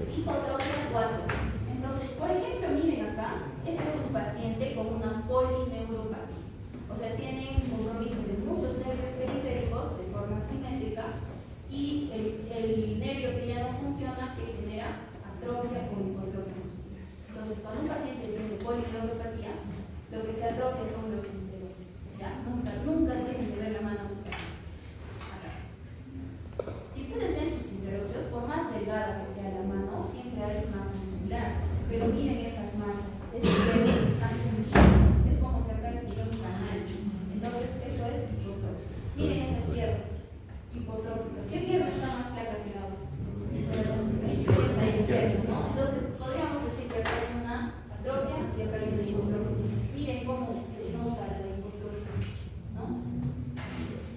hipotrofias o atrofias. Entonces, por ejemplo, miren acá, este es un paciente con una polineuropatía. O sea, tiene un compromiso de muchos nervios periféricos de forma simétrica y el nervio que ya no funciona, que genera atrofia o hipotrofia muscular. Entonces, cuando un paciente tiene polineuropatía, lo que se atrofia son los interocios. ¿Ya? Nunca tienen que ver la mano superior. Si ustedes ven sus interocios, por más delgada que sea la mano, siempre hay masa muscular. Pero miren esas masas, esos dedos están hundidos, es como si acá estuviera un canal. Entonces, eso es hipotrofia. Miren esas piernas, hipotróficas. ¿Qué pierna está más flaca que la otra? La izquierda, ¿no? Entonces, podríamos decir que acá hay una atrofia y acá hay una hipotrofia. Miren cómo se nota la hipotrofia, ¿no?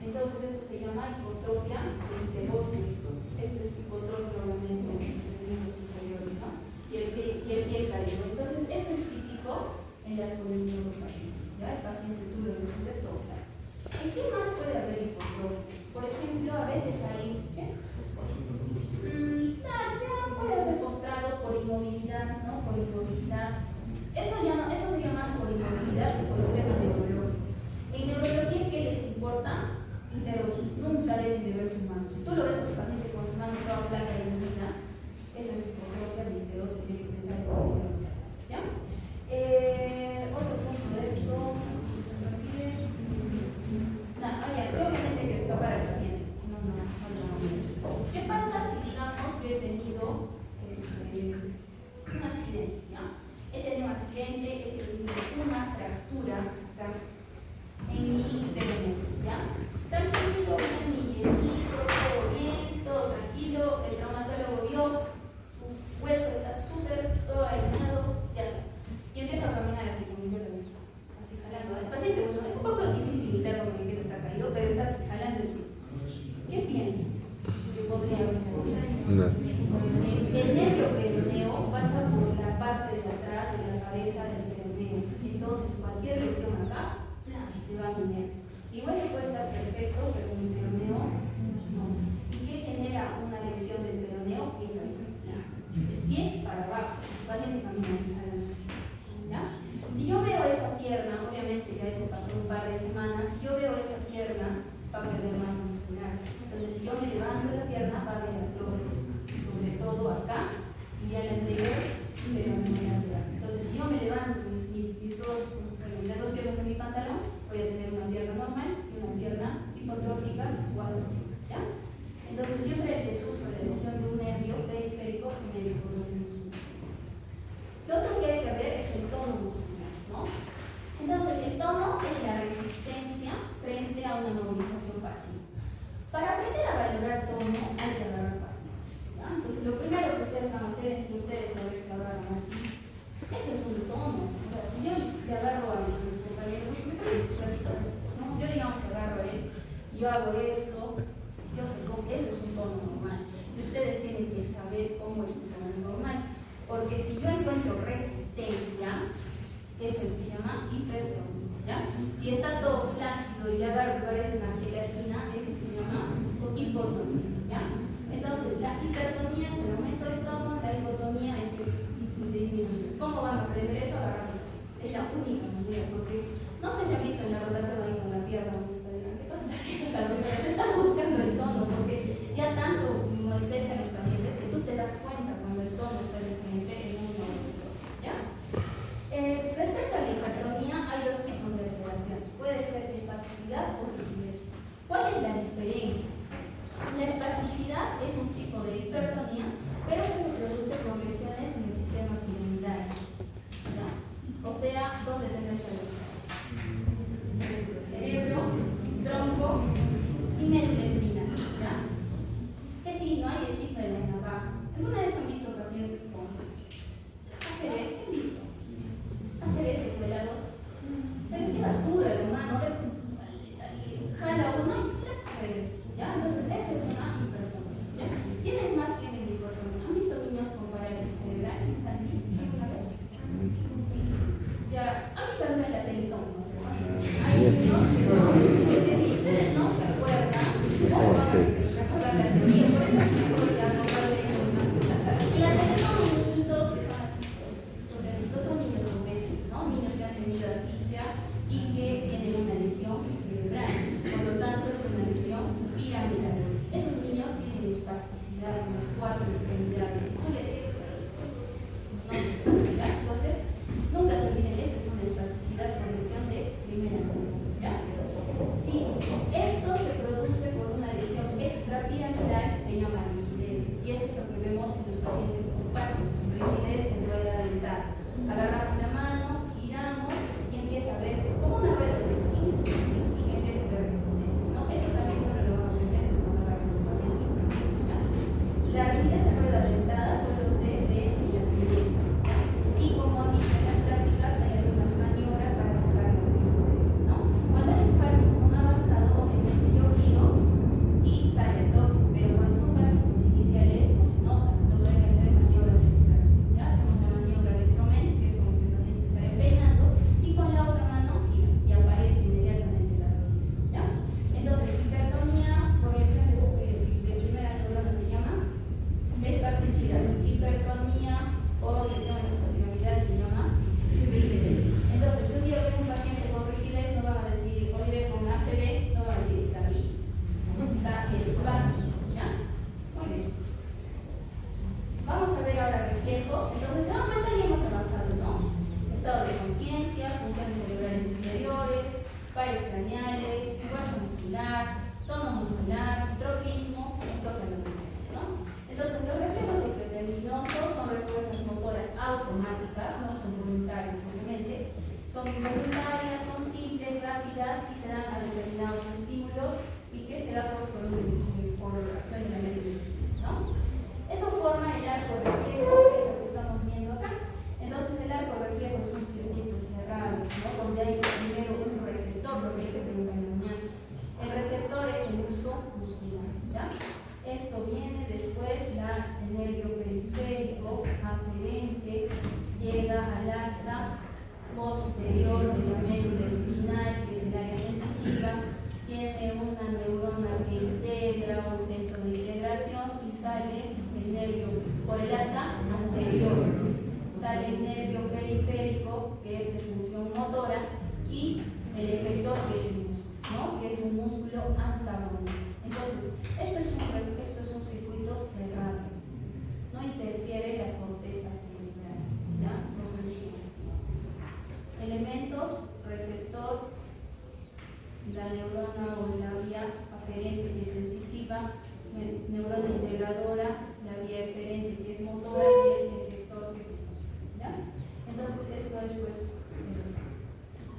Entonces, esto se llama hipotrofia de interocios. Esto es hipotrofia obviamente de los miembros superiores, ¿no? Y el pie caído. Entonces, eso es típico en las polineuropatías. ¿Ya? El paciente tuvo el contexto claro. ¿En qué más puede haber hipotrofia? Por ejemplo, a veces hay. Ya puede ser postrados por inmovilidad, ¿no? Por inmovilidad. Eso sería más por inmovilidad que por el tema neurológico. En neurología, ¿qué les importa? Interocios. Nunca deben de ver sus manos. Si tú lo ves a tu paciente con su mano toda flaca y unida, eso es hipotrofia de interocios. Tiene que pensar en la, ¿ya? Otro punto de esto. Obviamente que está para el paciente. No. ¿Qué pasa si, digamos, yo he tenido un accidente? ¿Ya? He tenido un accidente, he tenido una fractura acá en mi peroneo, ¿ya? Tranquilo, una millecito, todo bien, todo tranquilo, el traumatólogo vio, su hueso está súper, todo alineado, ya está. Y empiezo a caminar así como yo lo veo, así jalando. El paciente, bueno, es un poco difícil imitar porque mi pie está caído, pero está así jalando el pie. ¿Qué pienso? Que podría haber el nervio peroneo pasa por la parte de atrás de la cabeza del peroneo. Entonces, cualquier lesión acá, se va a unir. Igual se puede estar perfecto, pero en el peroneo no. ¿Y qué genera una lesión del peroneo? Pie para abajo. El paciente camina así jalando. ¿Ya? Si yo veo esa pierna, obviamente ya eso pasó un par de semanas, si yo veo esa pierna, va a perder masa muscular. Entonces, si yo me levanto la pierna, va a haber atrofia, sobre todo acá, y ya la anterior, pero no lateral. Entonces, si yo me levanto las dos piernas de mi pantalón, voy a tener una pierna normal y una pierna hipotrófica o atrófica, ¿ya? Entonces, siempre el desuso, la lesión de un nervio periférico genera hipotrofia muscular. Lo otro que hay que ver es el tono muscular, ¿no? Entonces, el tono es la resistencia frente a una movilización pasiva. Para aprender a valorar tono, hay que agarrar pasivo, ¿ya? Entonces, lo primero que ustedes van a hacer entre ustedes a ver si agarran así. Eso es un tono. O sea, si yo le agarro a mi compañero, me parece un ratito, ¿no? Yo digamos que agarro a él, yo hago esto, yo sé cómo, eso es un tono normal. Y ustedes tienen que saber cómo es un tono normal. Porque si yo encuentro resistencia, eso se llama hipertonía, ¿ya? Si está todo flácido, ácido y agarra, parece una gelatina, eso se llama hipotonía, ¿ya? Entonces, la hipertonía es el aumento del tono, la hipotonía es el disminución. ¿Cómo van a aprender eso? Agarrando las ciencias. Es la única manera, porque no sé si han visto en la rotación ahí con la pierna donde está delante, ¿qué está haciendo la doctora? Te estás buscando el tono, porque ya tanto molestan los pacientes que tú te das cuenta cuando el tono está diferente en uno o en otro, ¿ya? Respecto a la hipertonía, hay dos tipos de alteración. Puede ser espasticidad o rigidez. ¿Cuál es la diferencia? La espasticidad es un tipo de hipertonía, pero que se produce por lesiones en el sistema piramidal, ¿ya? O sea, ¿dónde tenemos el cerebro, tronco y médula espinal, ¿ya? ¿Qué signo hay? El signo de la navaja. ¿Alguna vez han visto pacientes con ACV? ¿Se han visto? ACV secuelados. Se les queda dura la mano, jala uno y la regresa, ¿ya? Entonces, eso es una hipertonía, ¿ya? ¿Quiénes más tienen hipertonía? ¿Han visto niños con parálisis cerebral infantil alguna vez? Ya, ¿han visto alguna de la Teletón? No sé, hay niños que son, es que si ustedes no se acuerdan, no van a recordar la teoría, por eso es mejor que acordarse de una. En la Teletón hay niñitos que son así, los niños son niños obesos, ¿no? Niños que han tenido asfixia y que tienen una lesión cerebral, por lo tanto es una lesión piramidal. Esos niños tienen espasticidad en las cuatro extremidades. Entonces, nunca se olviden eso, es una espasticidad por lesión de primera causa, ¿ya? Si esto se produce por una lesión extrapiramidal, se llama rigidez, y eso es lo que vemos en los pacientes con Parkinson, rigidez en rueda dentada. Agarramos la mano, giramos y empieza a ver como una rueda de ping, y empieza a ver resistencia, ¿no? Eso también solo lo van a aprender cuando agarran los pacientes con Parkinson, ¿ya? La rigidez en rueda dentada solo se ve en las muñecas, ¿ya? Y como han visto en las prácticas, hay algunas maniobras para sacar la rigidez, ¿no? Cuando es un Parkinson avanzado, obviamente yo giro y sale el toque, pero cuando son Parkinsons iniciales no se nota, entonces hay que hacer maniobras de distracción, ¿ya? Hacemos la maniobra de Froment, que es como si el paciente está empeñando, y con la otra mano gira y aparece inmediatamente la rigidez, ¿ya? Entonces, hipertonía por lesión de primera neurona se llama espasticidad, hipertonía por lesión extrapiramidal se llama rigidez. Entonces, si un día ven un paciente con rigidez, no van a decir, o diré con ACV, no van a decir está rígido, está espástico, ¿ya? Muy bien. Vamos a ver ahora reflejos. Entonces, se dan cuenta y hemos avanzado, ¿no? Estado de conciencia, funciones cerebrales superiores, pares craneales, fuerza muscular, tono muscular, tropismo, estos fenómenos, ¿no? Entonces, los reflejos osteotendiноsos son respuestas motoras automáticas, no son voluntarias, obviamente. Son involuntarias, son simples, rápidas y se dan a determinados estímulos y que se da por acción de la mente, ¿no? Eso forma el arco reflejo, que es lo que estamos viendo acá. Entonces, el arco reflejo es un circuito cerrado, ¿no? Donde hay primero un receptor, lo que se pregunta en la mañana. El receptor es el uso muscular, ¿ya? Esto viene después, el nervio periférico aferente llega al asta posterior de la médula espinal, que es el área sensitiva, tiene una neurona que integra un centro de integración y sale el nervio por el asta anterior. Sale el nervio periférico, que es de función motora, y el efector, que es el músculo, ¿no? Que es un músculo antagonista. Entonces, esto es un circuito cerrado. No interfiere la corteza cerebral, ¿ya? Los orígenes. Elementos, receptor, la neurona o la vía aferente, que es sensitiva, neurona integradora, la vía eferente, que es motora, y el efector, que es músculo, ¿ya? Entonces, esto es pues.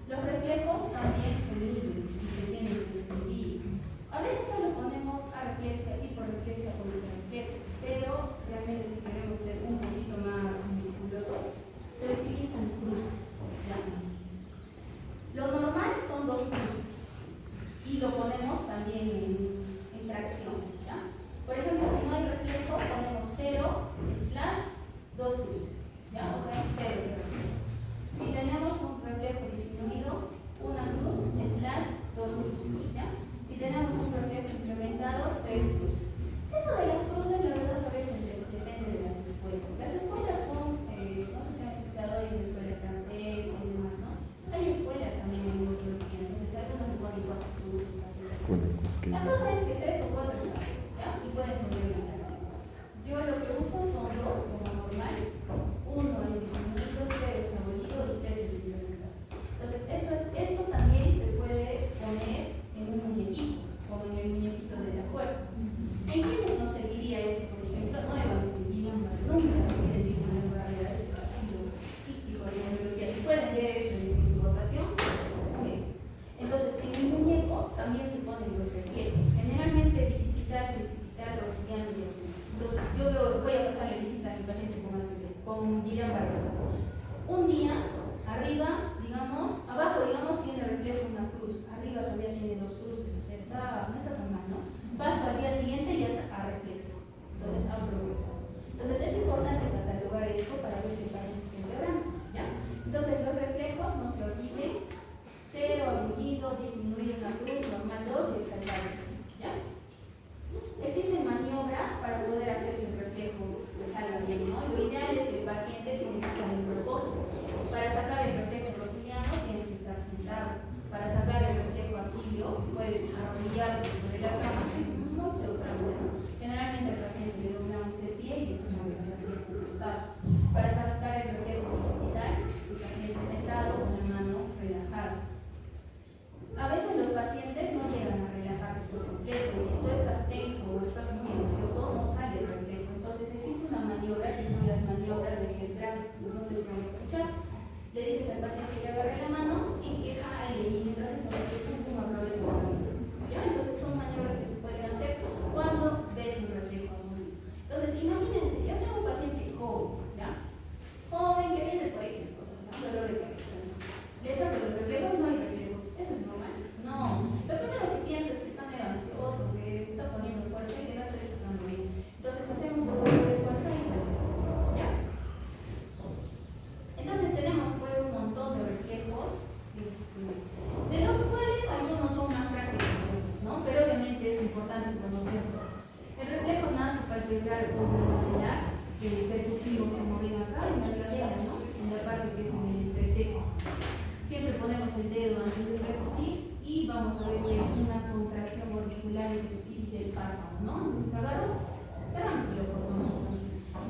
Los reflejos también se miden y se tienen que escribir. A veces solo ponemos arquexia, hiporreflexia o hiperreflexia, pero realmente si queremos ser un poquito más meticulosos, se utilizan cruces, ¿ya? Lo normal son 2 cruces y lo ponemos también en fracción, ¿ya? Por ejemplo, si no hay reflejo, ponemos 0/2 cruces, ¿ya? O sea, 0 de reflejo. Si tenemos un reflejo disminuido, una cruz/2 cruces. dedo antes de repetir y vamos a ver una contracción auricular y del párpado, ¿no? Entonces agarro, cerramos el ojo, ¿no?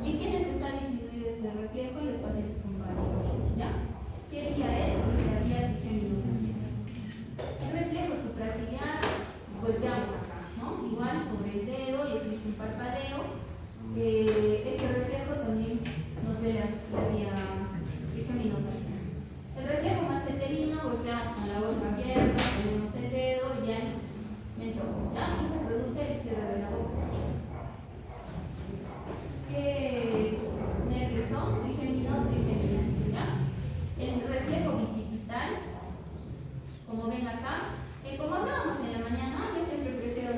¿Y quiénes están disminuidos en el reflejo? Y los pacientes con parálisis, ¿ya? ¿Qué vía es? La vía trigeminal. El reflejo supraciliar, golpeamos acá, ¿no? Igual sobre el dedo y existe un parpadeo. Este reflejo también nos ve la vía trigeminal. El reflejo maceterino, golpeamos con la boca abierta, ponemos el dedo y ya me toco, ¿ya? Y se produce el cierre de la boca. ¿Qué nervios son? Trigeminal, ¿ya? El reflejo bicipital, como ven acá, como hablábamos en la mañana, yo siempre prefiero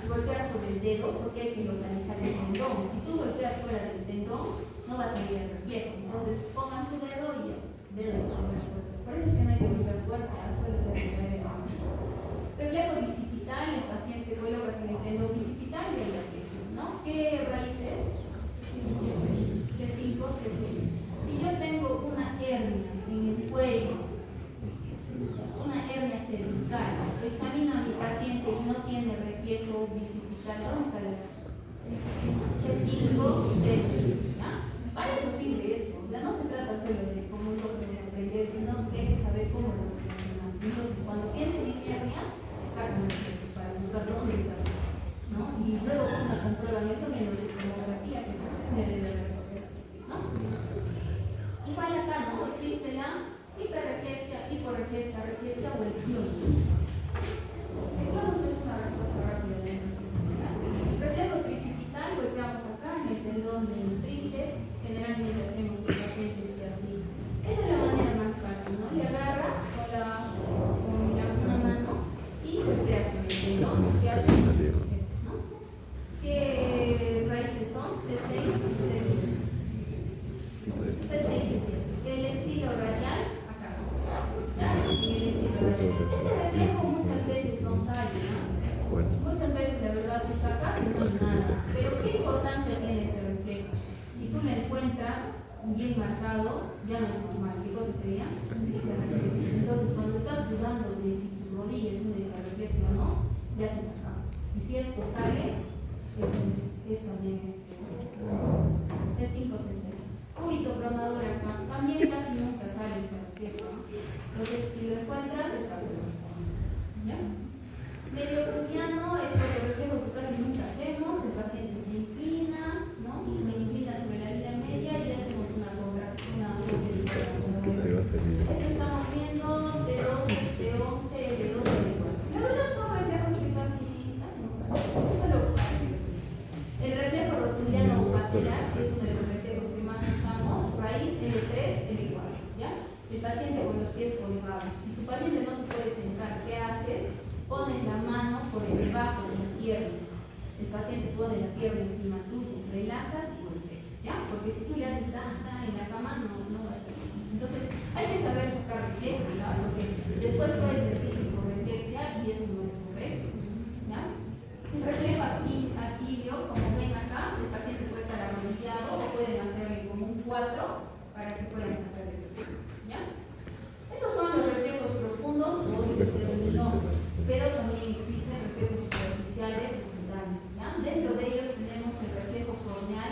golpear sobre el dedo porque hay que localizar el tendón. Si tú golpeas fuera del tendón, no va a salir el reflejo. Entonces pongan su dedo y ya, denle con la fuerza. Por eso es que no hay que golpear fuerte, suele ser el reflejo bicipital, el paciente coloca sobre el tendón bicipital y ahí aprecia, ¿no? ¿Qué raíces? C5, C6. Si yo tengo una hernia en el cuello, una hernia cervical, examino a mi paciente y no tiene reflejo bicipital, ¿dónde está la C5, C6? ¿Ya? Para eso sirve esto, ya no se trata solo de cómo lo aprender, sino que hay que saber cómo lo relacionamos. Entonces, cuando piensen en hernias, sacan los reflejos para buscar dónde está, ¿no? Y luego cuando comprueban esto, viendo su tomografía, que se hace en el ¿no? Igual acá, ¿no? Existe la hiperreflexia, hiporreflexia, reflexia o el clonus. El clonus es una respuesta rápida de reflejo tricipital, golpeamos acá en el tendón del tríceps, generalmente hacemos con pacientes así. Esa es la manera más fácil, ¿no? Le agarras con una mano y golpeas en el tendón. ¿Qué haces? Esto, ¿no? ¿Qué raíces son? C6 y C5. C6 y C7. El estilo radial, acá. ¿Ya? Y el estilo radial. Este reflejo muchas veces no sale, ¿no? Muchas veces la verdad tú sacas y no hay nada. Pero ¿qué importancia tiene este reflejo? Si tú lo encuentras bien marcado, ya no es normal. ¿Qué cosa sería? Entonces cuando estás dudando de si tu rodilla es una hiperreflexia o no, ya se saca. Y si esto sale, es también C5, C6. Cúbito pronador acá, también casi nunca sale ese reflejo, ¿no? Entonces, si lo encuentras, está bien. ¿Ya? Medio prudiano es otro reflejo que casi nunca hacemos, el paciente se inclina, ¿no? Se inclina sobre la línea media y hacemos una contracción, Esto estamos viendo de 12, de 11, de 12, de 4. La verdad son reflejos que casi nunca hacemos. El reflejo rotuliano patelar, que es uno de los reflejos que más usamos, raíz L3, L4, ¿ya? El paciente con los pies colgados. Si tu paciente no se puede sentar, ¿qué haces? Pones la mano por debajo de la pierna. El paciente pone la pierna encima tuyo, relajas y golpeas, ¿ya? Porque si tú le haces en la cama, no va a estar bien. Entonces, hay que saber sacar reflejos, ¿sabes? Porque después puedes decir que por reflexia y eso no es correcto, ¿ya? El reflejo tibio, como ven acá, el paciente puede estar arrodillado o pueden hacerle como un 4 para que puedan sacar el reflejo, ¿ya? Estos son los reflejos profundos o interluminosos, pero también existen reflejos superficiales o cutáneos, ¿ya? Dentro de ellos tenemos el reflejo corneal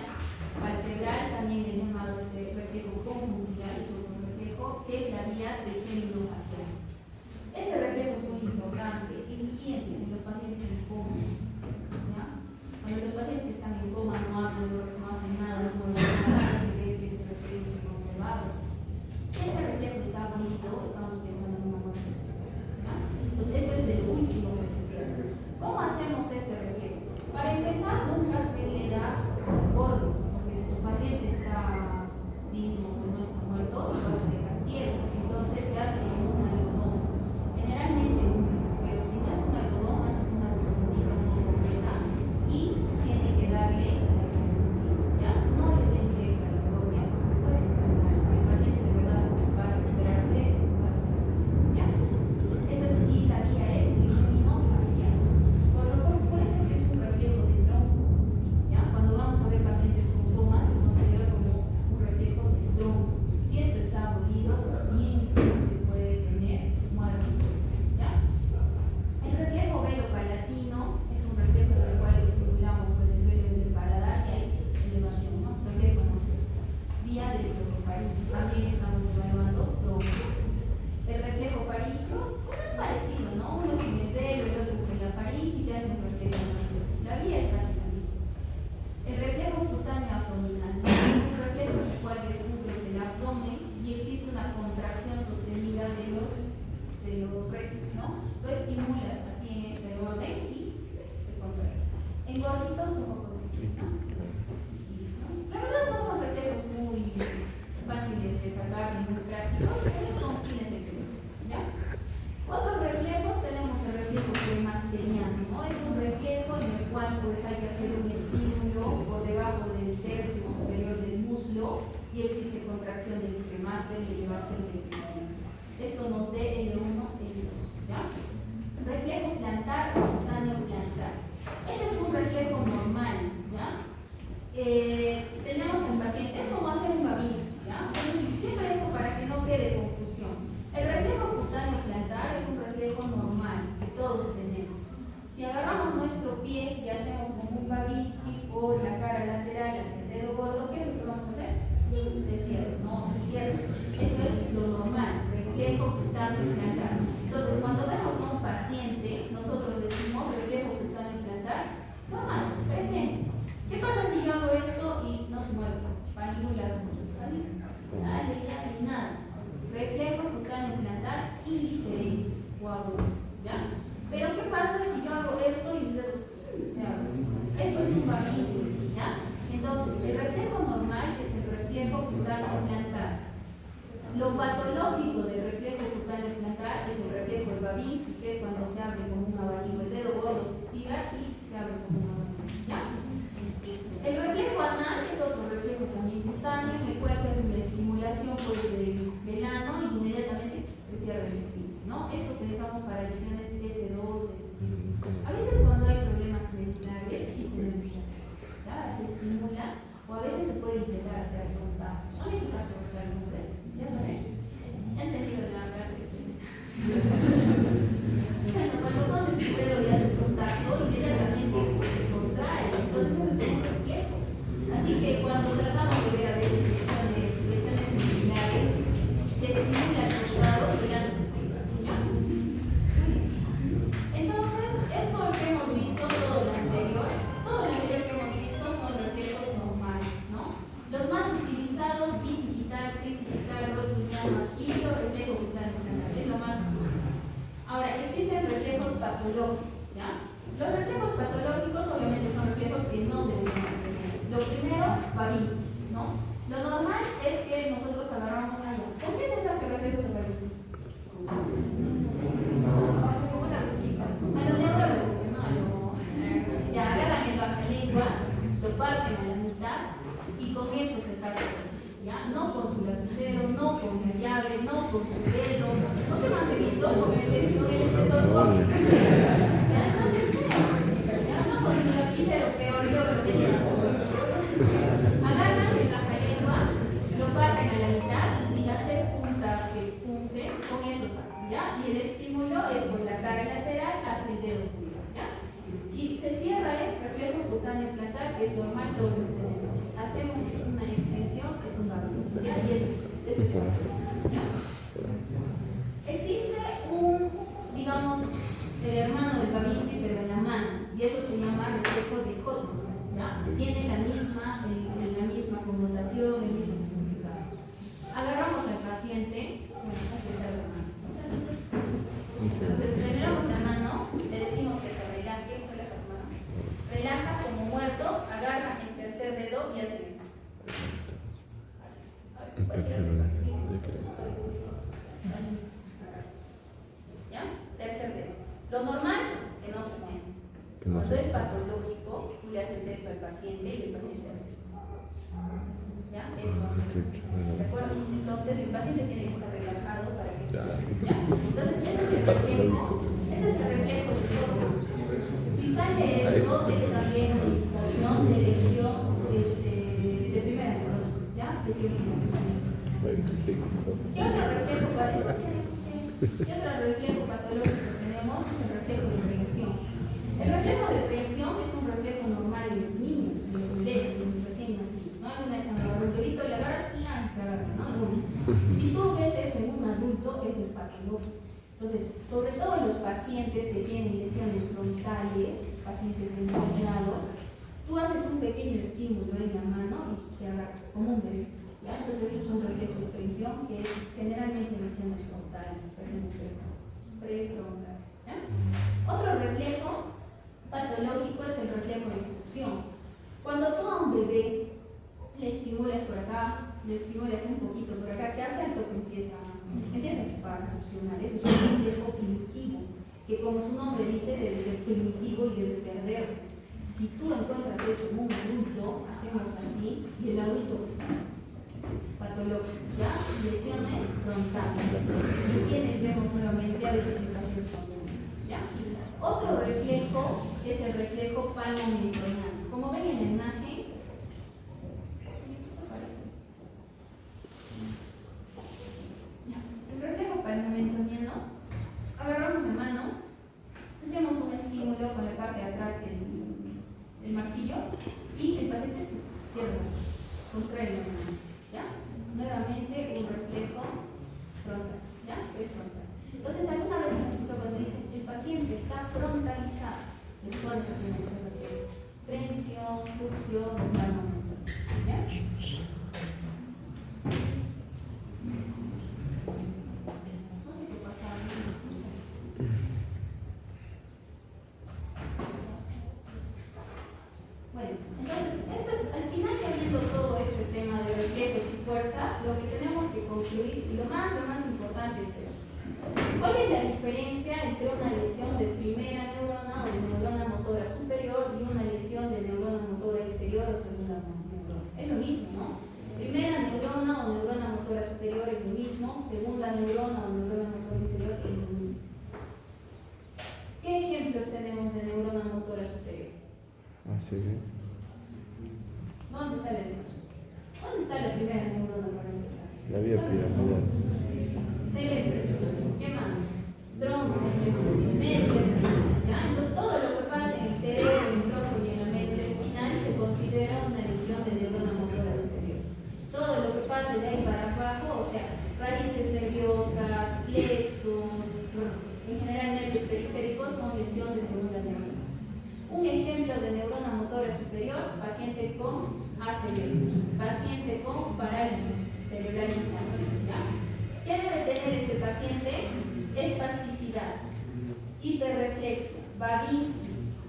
Tú estimulas así en este orden y se contrae. En gorditos un poco de ¿no? La verdad no son reflejos muy fáciles de sacar ni muy prácticos, pero son fines de cruce, ¿ya? Otros reflejos tenemos el reflejo cremasteriano, ¿no? Es un reflejo en el cual pues hay que hacer un estímulo por debajo del tercio superior del muslo y existe contracción del cremaster y elevación del crecimiento. Esto nos dé L1, L2, ¿ya? Reflejo plantar, cutáneo plantar. Este es un reflejo normal, ¿ya? Tenemos en pacientes como hacer un babiz, ¿ya? Siempre esto para que no quede confusión. El reflejo cutáneo plantar es un reflejo normal que todos tenemos. Si agarramos nuestro pie y hacemos como un babisky por la cara lateral hacia el dedo gordo, ¿qué es lo que vamos a hacer? Se cierra, no se cierra. Eso es lo normal, reflejo cutáneo plantar. Entonces, cuando vemos a un paciente, nosotros decimos reflejo cutáneo plantar, normal, presente. ¿Qué pasa si yo hago esto y no se mueve? Para ningún lado. Dale, nada. Reflejo cutáneo plantar indiferente o agudo, ¿ya? Pero ¿qué pasa si yo hago esto y mis dedos se abren? Eso es un babiz, ¿ya? Entonces, el reflejo normal es el reflejo cutáneo plantar. Lo patológico del reflejo cutáneo plantar es el reflejo del babiz, que es cuando se abre como un abanico. El dedo gordo se estira y se abre como un abanico, ¿ya? El reflejo anal es otro reflejo también cutáneo, en el cual se hace una estimulación pues, del ano y inmediatamente se cierra el esfínter, ¿no? Esto utilizamos para lesiones S2, S5. A veces cuando hay problemas medulares sí tenemos que hacer esto, ¿ya? Se estimula o a veces se puede intentar hacer el contacto. No necesitas forzar el nombre, ya saben. ¿Ya han entendido la verdad? Bueno, cuando pones tu dedo y haces contacto, inmediatamente se contrae, entonces eso es un reflejo. Así que cuando tratamos de ver a veces lesiones medulares, se estimula el costado y el ano se contrae, ¿ya? Entonces, eso que hemos visto, todo lo anterior que hemos visto son reflejos normales, ¿no? Los más utilizados, bicipital, tricipital, rotuliano, aquilio, reflejo cutáneo plantar, es lo más utilizado. Ahora, existen reflejos patológicos, ¿ya? Los reflejos patológicos obviamente son reflejos que no deberíamos tener. Lo primero, babiz, ¿no? Lo normal es que nosotros agarramos allá. ¿Con qué se saca el reflejo de babiz? A lo neurológico, ¿no? Ya agarran el bajalenguas, lo parten a la mitad y con eso se saca el reflejo, ¿ya? No con su lapicero, no con la llave, no con su dedo. ¿No se han visto con el estetoscopio? ¿Ya? Entonces, ¿ya? No con su lapicero, peor yo lo tenía así. Agarran el bajalengua, lo parten a la mitad y sin hacer punta que punce, con eso sacan, ¿ya? Y el estímulo es por la cara lateral hacia el dedo pulgar, ¿ya? Si se cierra es reflejo cutáneo plantar, que es normal, todos los tenemos. Hacemos una extensión, es un babiz, ¿ya? Y eso es ¿ya? Existe digamos, el hermano del babisky, pero en la mano, y eso se llama reflejo de Hodgkin, ¿ya? Tiene la misma connotación, el mismo significado. Agarramos al paciente, bueno, la mano. Entonces, generamos la mano, le decimos que se relaje, relaja tu mano. Relaja como muerto, agarra el tercer dedo y hace esto. ¿Ya? Tercer dedo. Lo normal, que no se mueva. Cuando es patológico, tú le haces esto al paciente y el paciente hace esto. ¿Ya? Esto ¿de acuerdo? Entonces, el paciente tiene que estar relajado para que esto ¿ya? Entonces, ese es el reflejo de todo. Si sale esto, es también una indicación de lesión de primera neuronal, ¿ya? Lesión emocional. ¿Qué otro reflejo patológico tenemos? El reflejo de prevención. El reflejo de prevención es un reflejo normal en los niños, en los bebés, en los recién nacidos, ¿no? Alguna vez un bebito le agarra y se agarra, ¿no? Si tú ves eso en un adulto, es el patológico. Entonces, sobre todo en los pacientes que tienen lesiones frontales, pacientes demasiados, tú haces un pequeño estímulo en la mano y se agarra como un bebé. ¿Ya? Entonces eso es un reflejo de presión que es generalmente lesiones frontales, prefrontales, ¿ya? reflejo de succión. Cuando tú a un bebé le estimulas por acá, le estimulas un poquito por acá, ¿qué hace? El toque empieza a chupar, a succionar. Eso es un reflejo primitivo, que como su nombre dice, debe ser primitivo y debe perderse. Si tú encuentras eso en un adulto, hacemos así, y el adulto patológico, ¿ya? Lesiones frontales. Y quienes vemos nuevamente a veces situaciones comunes, ¿ya? Otro reflejo es el reflejo palmo-mentoniano. Como ven en la imagen, el reflejo palmo-mentoniano, agarramos la mano, hacemos un estímulo con la parte de atrás del martillo y el paciente cierra, contrae la mano, ¿ya? Nuevamente un reflejo frontal, ¿ya? Es frontal. Entonces, alguna vez me escucho cuando dicen el paciente está frontalizado, les puedo también prensión, succión, palmo-mentoniano, ¿ya? Bueno, entonces, esto es, al final, ya viendo todo este tema de reflejos y fuerzas, lo que tenemos que concluir, y lo más importante es esto. ¿Cuál es la diferencia entre una lesión de primera neurona o de neurona motora superior y una lesión de neurona motora inferior o segunda neurona? Es lo mismo, ¿no? Primera neurona o neurona motora superior es lo mismo, segunda neurona o neurona motora inferior es lo mismo. ¿Qué ejemplos tenemos de neurona motora superior? Así es. ¿Dónde está la lesión? ¿Dónde está la primera neurona para empezar? La vía piramidal. Cerebro. ¿Qué más? Tronco, médula espinal, ¿ya? Entonces todo lo que pasa en el cerebro, en el tronco y en la médula espinal se considera una lesión de neurona motora superior. Todo lo que pasa de ahí para abajo, o sea, raíces nerviosas, plexos, en general nervios periféricos son lesión de segunda neurona. Un ejemplo de neurona motora superior, paciente con ACV, paciente con parálisis cerebral infantil. ¿Qué debe tener este paciente? Espasticidad, hiperreflexia, vagismo,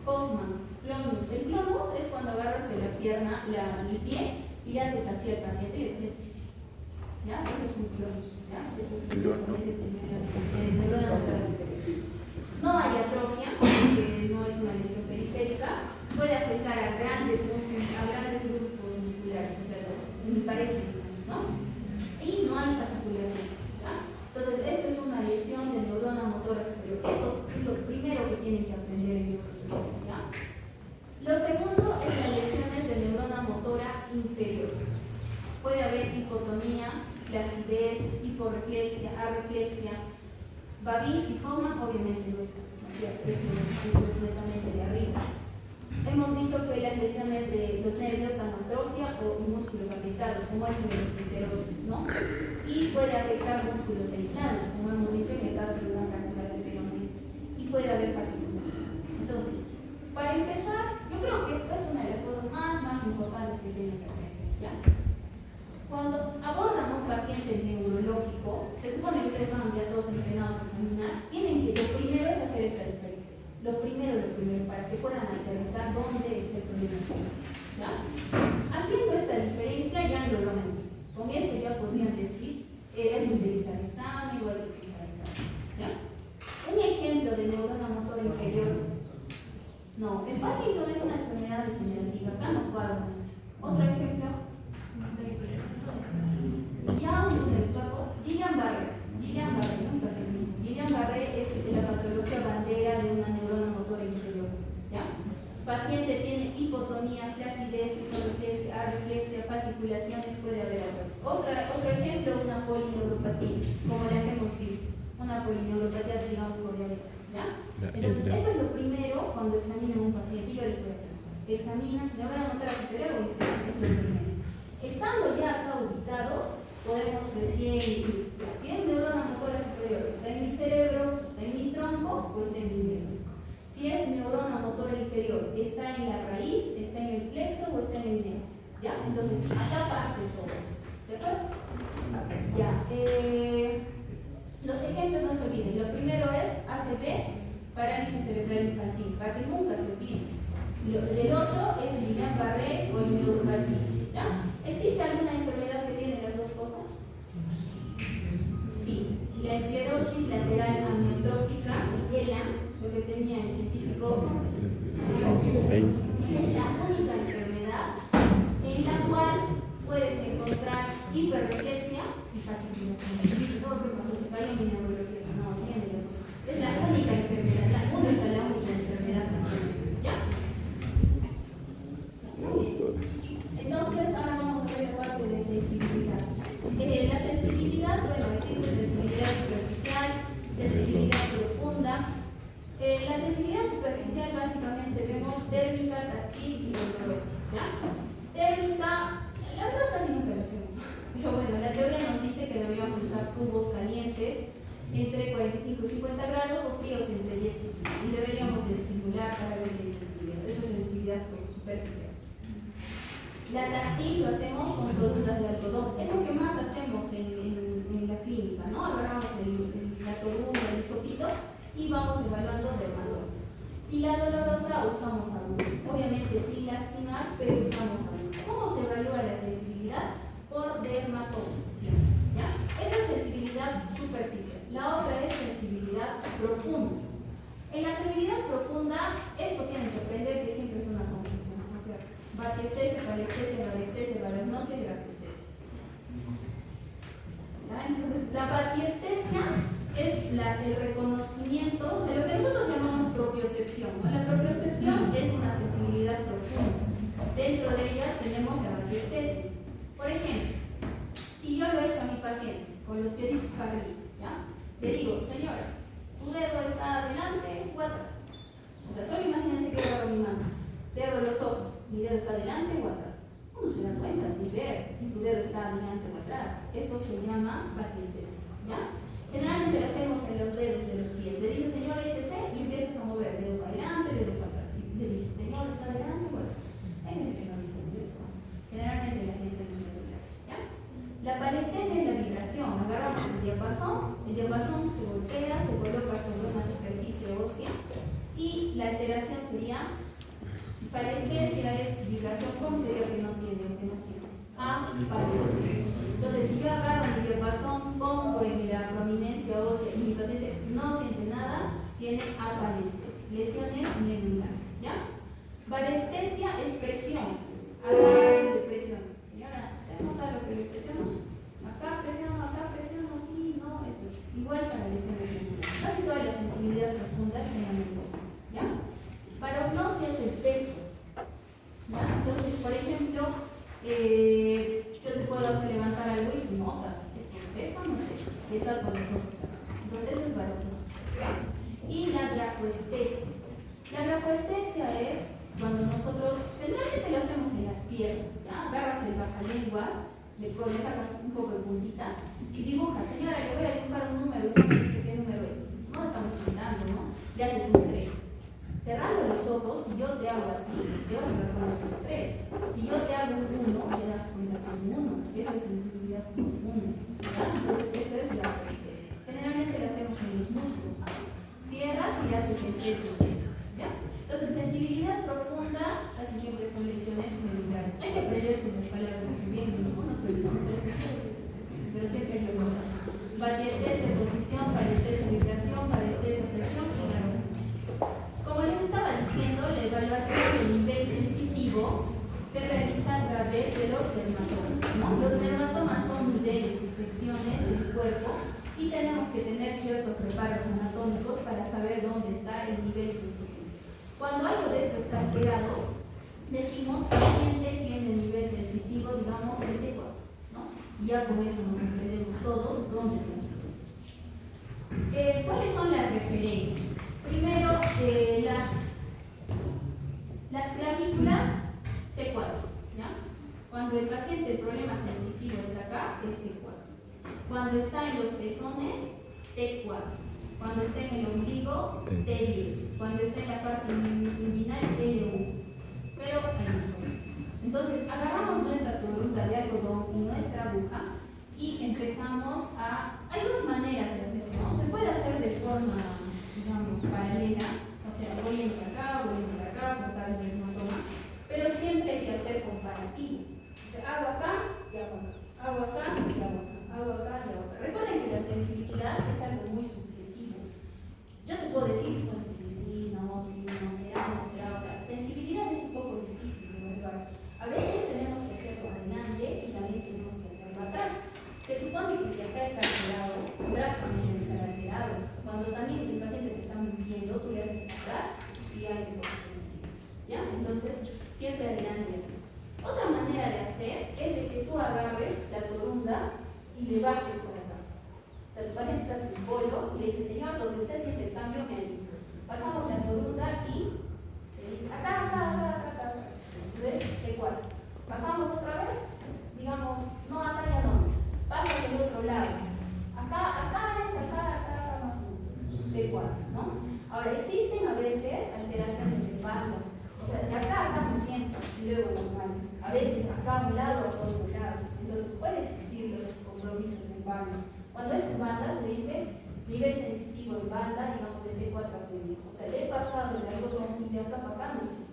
Hoffman, clonus. El clonus es cuando agarras de la pierna, el pie y le haces así al paciente y le dices, ¿ya? Eso es un clonus, ¿ya? Eso es neurona motora superior. No hay atrofia, que no es una lesión periférica, puede afectar a grandes grupos musculares, o sea, me parece, ¿no? Y no hay fasciculación, ¿ya? Entonces, esto es una lesión de neurona motora superior. Esto es lo primero que tienen que aprender en neurosurgería, ¿ya? Lo segundo es las lesiones de neurona motora inferior. Puede haber hipotonía, flacidez, hiporreflexia, arreflexia. Babis y Hoffman obviamente no están, ¿no es cierto? Eso es netamente de arriba. Hemos dicho que las lesiones de los nervios dan atrofia o músculos afectados, como es neurosclerosis, ¿no? Y puede afectar músculos aislados, como hemos dicho en el caso de una fractura de peroné. Y puede haber fasciculaciones. Entonces, para empezar, yo creo que esta es una de las cosas más importantes que tienen que hacer, ¿ya? Cuando abordan a un paciente neurológico, se supone que ustedes van ya todos entrenados a examinar, tienen que, lo primero es hacer esta diferencia. Lo primero, para que puedan aterrizar dónde está el problema, ¿ya? Haciendo esta diferencia ya lo logran. Con eso ya podrían decir, hay que utilizar el examen o hay que utilizar el caso, ¿ya? Un ejemplo de neurona motora inferior. No, el Parkinson es una enfermedad degenerativa, acá no cuadra. Otro ejemplo. Ya un del cuerpo, Guillain-Barré, nunca se dijo. Guillain-Barré es la patología bandera de una neurona motora inferior, ¿ya? Paciente tiene hipotonía, flacidez, hiporreflexia, arreflexia, fasciculaciones, puede haber otro ejemplo, una polineuropatía, como la que hemos visto, una polineuropatía, digamos, por diabetes, ¿ya? Entonces, esto es lo primero cuando examinan un paciente. Yo les voy a preguntar, ¿examinan neurona motora superior o inferior? Es lo primero. Estando ya acá ubicados, podemos decir, si es neurona motora superior, ¿está en mi cerebro, está en mi tronco o está en mi nervio? Si es neurona motora inferior, ¿está en la raíz, está en el plexo o está en el nervio? ¿Ya? Entonces, acá parte todo. ¿De acuerdo? Ya. Los ejemplos no se olviden. Lo primero es ACV, parálisis cerebral infantil, para que nunca se olviden. Del otro es el Guillain-Barré o el miocarditis, ¿ya? ¿Existe alguna enfermedad que tiene las dos cosas? Sí, la esclerosis lateral amiotrófica, ELA, lo que tenía el científico, es la única enfermedad en la cual puedes encontrar hiperreflexia y fasciculación. ¿Todo qué pasó? Se cayó mi neurología. No, tiene las dos cosas. Es la única enfermedad, la única enfermedad que tienes, ¿ya? Muy bien. Entonces, ahora vamos a ver la parte de sensibilidad. La sensibilidad, bueno, existe sensibilidad superficial, sensibilidad profunda. La sensibilidad superficial básicamente vemos térmica, táctil y dolorosa, ¿ya? Térmica, la verdad casi nunca lo hacemos, pero bueno, la teoría nos dice que deberíamos usar tubos calientes entre 45 y 50 grados o fríos entre 10 y 15 y deberíamos de estimular para ver si hay sensibilidad. Eso es sensibilidad superficial. La táctil lo hacemos con torunas de algodón, es lo que más hacemos en la clínica, ¿no? Agarramos la toruna, el hisopito y vamos evaluando dermatomas. Y la dolorosa usamos aguja, obviamente sin lastimar, pero usamos aguja. ¿Cómo se evalúa la sensibilidad? Por dermatomas, ¿ya? Esa es sensibilidad superficial. La otra es sensibilidad profunda. En la sensibilidad profunda, esto tienen que aprender que siempre es una confusión. O sea, batiestesia, parestesia, varestesia, varognosia y grafestesia. Entonces, la batiestesia es el reconocimiento, o sea, lo que nosotros llamamos propiocepción, ¿no? La propiocepción es una sensibilidad profunda. Dentro de ellas tenemos la batiestesia. Por ejemplo, si yo lo he hecho a mi paciente con los piecitos para arriba, ¿ya? Le digo, señora, tu dedo está adelante o atrás. O sea, solo imagínense que yo hago mi mano. Cierro los ojos, mi dedo está adelante o atrás. Uno se da cuenta sin ver si tu dedo está adelante o atrás. Eso se llama batiestesia, ¿ya? Generalmente lo hacemos en los dedos de los pies. Le dice, señor, échese y empiezas a mover dedo para adelante, dedo para atrás. Y le dice, señor, está adelante o atrás. Hay veces que no dicen eso. Generalmente las lesiones medulares, ¿ya? La parestesia es la vibración. Agarramos el diapasón se voltea, se coloca sobre una superficie ósea y la alteración sería, si parestesia es vibración, ¿cómo sería que no tiene o que no siente? Aparestesia. Entonces, si yo agarro mi diapasón, pongo en la prominencia ósea y mi paciente no siente nada, tiene aparestesia, lesiones medulares, ¿ya? Parestesia es presión. Agarro y presiono. Señora, ¿usted nota lo que le presiono? Acá presiono, sí, no, eso es igual para lesiones medulares. Casi toda la sensibilidad profunda es medulares, ¿ya? Parognosia es el peso, ¿ya? Entonces, por ejemplo, yo te puedo hacer levantar algo y tú notas, ¿esto pesa o no pesa? Si estás con los ojos cerrados. Entonces, eso es parognosia, ¿ya? Y la grafoestesia. La grafoestesia es cuando nosotros, generalmente lo hacemos en las piernas, ¿ya? Agarras el bajalenguas, le sacas un poco de puntitas y dibujas, señora, le voy a dibujar un número, usted me dice qué número es. No estamos chingando, ¿no? Le haces un 3. Cerrando los ojos, si yo te hago así, te vas a dar cuenta que es un 3. Si yo te hago un 1, te das cuenta que es un 1. Eso es sensibilidad profunda, ¿ya? Entonces, esto es la grafoestesia. Generalmente lo hacemos en los músculos. Cierras y haces el 3, ¿ya? Entonces, sensibilidad profunda casi siempre son lesiones medulares. Hay que aprenderse las palabras que vienen, ¿no? No soy pero siempre hay que usar. Batiestesia, posición, parestesia, vibración, parestesia, presión y grafoestesia. Como les estaba diciendo, la evaluación del nivel sensitivo se realiza a través de los dermatomas, ¿no? Los dermatomas son niveles y secciones del cuerpo y tenemos que tener ciertos reparos anatómicos para saber dónde está el nivel sensitivo. Cuando algo de esto está alterado, decimos que el paciente tiene el nivel sensitivo, digamos, el T4, ¿no? Y ya con eso nos entendemos todos dónde está. ¿Cuáles son las referencias? Primero, las clavículas C4, ¿ya? Cuando el paciente, el problema sensitivo está acá, es C4. Cuando está en los pezones, T4. Cuando está en el ombligo, T10. Cuando está en la parte inguinal, L1. Pero hay un solo. Entonces, agarramos nuestra toruta de algodón y nuestra aguja y empezamos a... Hay dos maneras de hacerlo, ¿no? Se puede hacer de forma, digamos, paralela. O sea, voy a ir para acá, cortar el dermatoma existen a veces alteraciones en banda. O sea, de acá no siento, y luego normal. A veces acá a un lado, a otro lado. Entonces puede existir los compromisos en banda. Cuando es en banda se dice nivel sensitivo en banda, digamos de T4 a T10. O sea, le he pasado el algodón y de acá para acá no sé.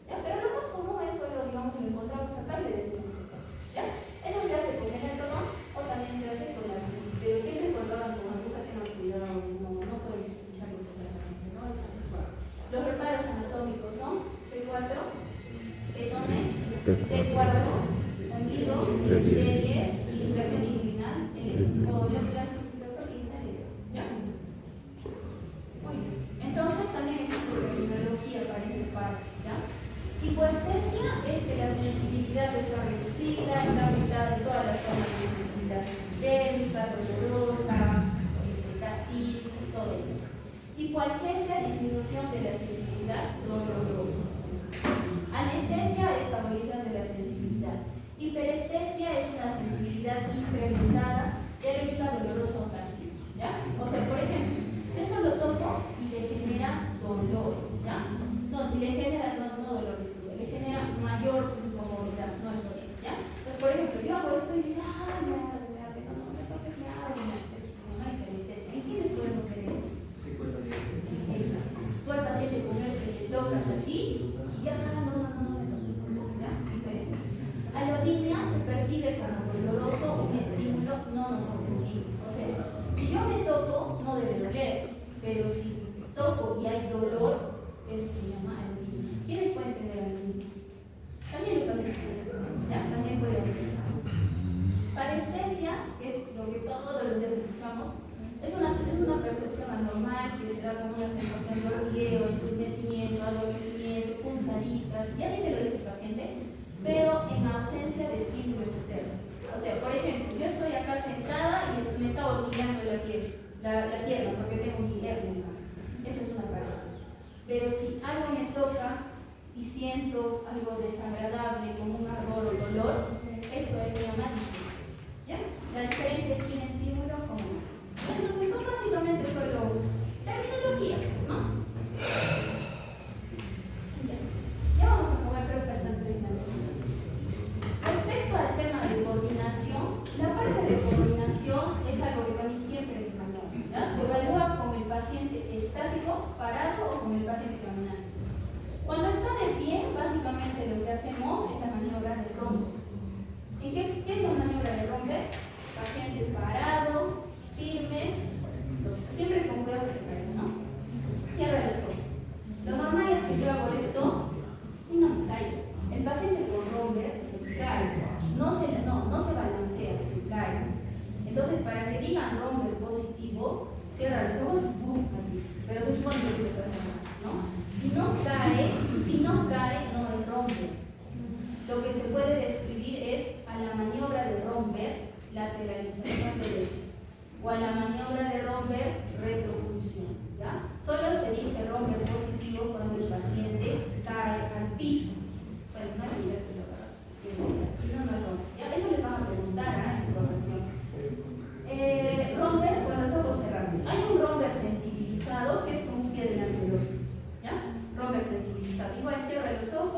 ¿Ya? Pero lo más común es solo, digamos, lo encontramos acá y le decimos acá. ¿Ya? Eso se hace con el algodón o también se hace con la aguja. Pero siempre cuando hagan con aguja tengan cuidado, no pueden echarlo completamente, ¿no? Es suave. Los reparos anatómicos son C4, pezones, T4, ombligo, T10, indicación inguinal, o lo que hace ¿ya? Muy bien. Entonces también existe terminología para esa parte, ¿ya? Hipoestesia es que la sensibilidad está reducida, está afectada de todas las formas de sensibilidad térmica, dolorosa, táctil, todo ello. Hipoalgesia, disminución de la sensibilidad dolorosa. Anestesia es abolición de la sensibilidad. Hiperestesia es una sensibilidad incrementada, térmica, dolorosa o táctil, ¿ya? O sea, por ejemplo, yo solo toco y le genera dolor, ¿ya? No, le genera, no dolor, le genera mayor incomodidad, no es dolor, ¿ya? Entonces, por ejemplo, yo hago esto y dice, ah, no me toques, me hago, es una hiperestesia. ¿En quiénes podemos ver eso? Exacto. Tú al paciente con el que le tocas así, y ya, no, ¿ya? Hiperestesia. Alodinia se percibe como doloroso, un estímulo no nos hace sentir. O sea, si yo me toco, no debe doler, pero si toco y hay dolor, eso se llama alodinia. ¿Quiénes pueden tener alodinia? También lo pueden tener, ¿ya? También puede haber eso. Parestesias, que es lo que todos los días escuchamos, es una percepción anormal que se da como una sensación de hormigueo, entumecimiento, adormecimiento, punzaditas, y así te lo dice el paciente, pero en ausencia de estímulo externo. O sea, por ejemplo, yo estoy acá sentada y me está hormigueando la pierna porque tengo mi hernia. Eso es una parestesia. Pero si algo me toca y siento algo desagradable como un ardor o dolor, eso se llama disestesia. ¿Ya? La diferencia es sin estímulo con no. Entonces, son básicamente solo terminología, ¿no? Ya vamos a mover, creo que faltan 3 minutos. Respecto al tema de coordinación, la parte de coordinación es algo que también siempre hay que mandar, ¿ya? Se evalúa con el paciente estático, parado o con el paciente caminante. Cuando está de pie, básicamente lo que hacemos es la maniobra de romper. ¿Y qué es la maniobra de romper? Paciente parado, firmes, siempre con cuidado que se caiga, ¿no? Cierra los ojos. Lo normal es que yo hago esto y no me caigo. El paciente con romper se cae, no se balancea, se cae. Entonces, para que digan romper positivo, cierra los ojos y ¡pum! Pero se supone que tú estás haciendo, ¿no? Si no cae, no es romper. Lo que se puede describir es a la maniobra de romper, lateralización derecha, o a la maniobra de romper, retropulsión, ¿ya? Solo se dice romper positivo cuando el paciente cae al piso. Bueno, no hay que lo si no, no es romper. ¿Ya? Eso les van a preguntar en su formación. Romper con los ojos cerrados. Hay un romper sensibilizado que es con un pie delante del otro, ¿ya? Romper sensibilizado. Igual cierra los ojos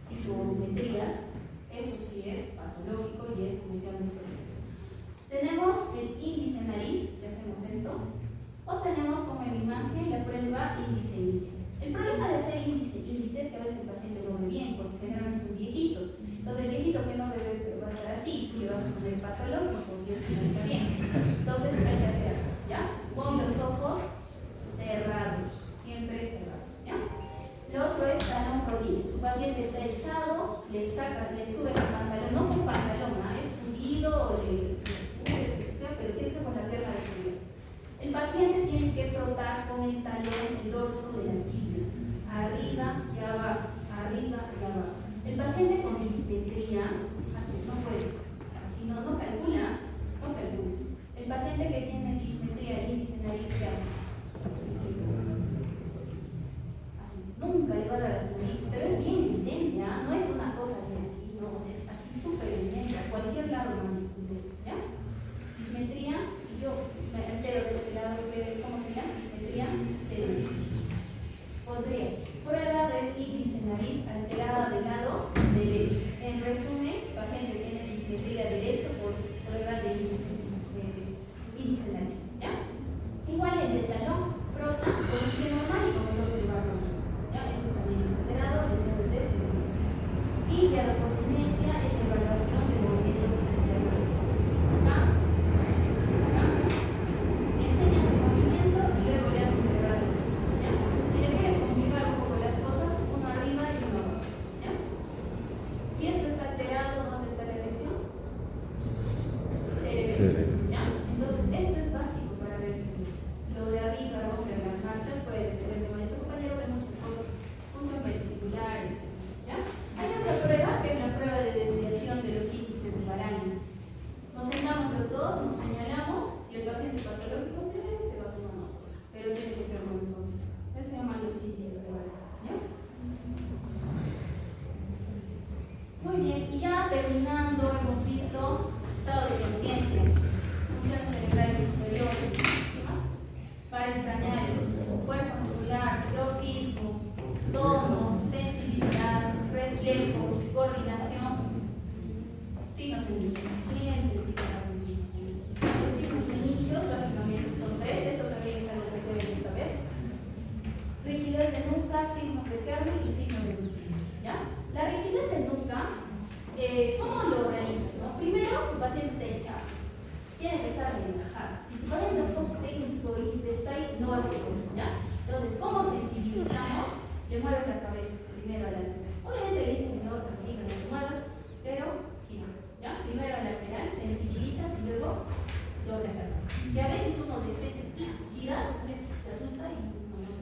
tipo metrías, eso sí es patológico y es lesión de cerebro. Tenemos el índice nariz, que hacemos esto, o tenemos como en imagen la prueba índice. El problema de hacer índice es que a veces el paciente no ve bien, porque generalmente son viejitos. Entonces el viejito que no ve va a estar así, tú le vas a poner patológico, porque eso no está bien. Entonces hay que hacerlo, ¿ya? Con los ojos cerrados, siempre cerrados, ¿ya? Lo otro es talón rodilla. Tu paciente está echado, le sube el pantalón, no con pantalón, es subido o le sube, pero siempre con la pierna de subida. El paciente tiene que frotar con el talón el dorso de la tibia, arriba y abajo, arriba y abajo. El paciente con dismetría, así no puede, o sea, si no calcula. El paciente que tiene dismetría, índice nariz, ¿qué hace? Así, nunca le va a dar a su nariz, pero es bien evidente, ¿ya? No es una cosa de así, no, o sea, es así súper evidente, a cualquier lado manipulable, ¿ya? Dismetría, si yo me entero de este lado, ¿cómo se llama? Dismetría derecha. Podría, prueba del índice nariz alterada del lado derecho. En resumen, el paciente tiene dismetría derecha por prueba de índice nariz, ¿ya? Igual el de talón, frota con un pie normal y con el otro se va a romper, ¿ya? Eso también es alterado, lesiones de cerebro. Y la aposiminesia es la evaluación de movimientos anteriores. Acá, enseñas el movimiento y luego le haces cerrar los ojos, ¿ya? Si le quieres complicar un poco las cosas, uno arriba y uno abajo, ¿ya? Si esto está alterado, ¿dónde está la lesión? Cerebro, ¿ya? Entonces, esto es básico para ver si lo de arriba rompe las marchas, puede tener de tu compañero de muchas cosas, función vestibular, etc. ¿Ya? Hay otra prueba que es la prueba de desviación de los índices de Baraña. Nos sentamos los dos, nos señalamos y el paciente patológico se va sumando, pero tiene que ser con nosotros. Eso se llaman los índices de Baraña. ¿Ya? Muy bien, y ya terminando, hemos visto estado de conciencia, funciones cerebrales superiores, ¿qué más? Pares craneales, fuerza muscular, trofismo, tono, sensibilidad, reflejos, coordinación, signos de siempre, los signos meningios básicamente son 3, esto también es algo que deben saber. Rigidez de nuca, signos de Kerner y signos de Bruxelles, ¿ya? La rigidez de nuca, ¿cómo lo realizas? ¿No? Primero, tu paciente está echado, tiene que estar relajado. Si tu paciente tampoco tiene un solito, está ahí, no va a ser, ¿ya? Entonces, ¿cómo sensibilizamos? Le mueves la cabeza primero a la lateral. Obviamente le dices, señor, tranquilo, no te muevas, pero giramos, ¿ya? Primero a la lateral, sensibilizas y luego doblas la cabeza. Si a veces uno de frente gira, se asusta y no se mueve.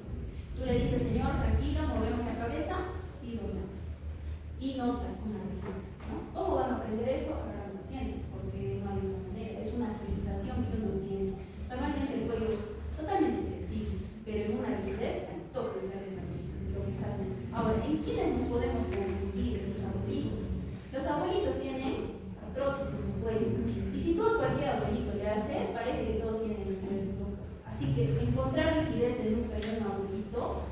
Tú le dices, señor, tranquilo, movemos la cabeza y doblamos. Y notas una rigidez, ¿no? ¿Cómo van a aprender esto? Para los pacientes, porque no hay otra manera, es una sensación que uno tiene. Normalmente el cuello es totalmente flexible, pero en una rigidez al toque sale lo que está bien. Ahora, ¿en quiénes nos podemos confundir? Los abuelitos. Los abuelitos tienen artrosis en el cuello, y si tú a cualquier abuelito le haces, parece que todos tienen rigidez de nuca. Así que encontrar rigidez de nuca en un abuelito,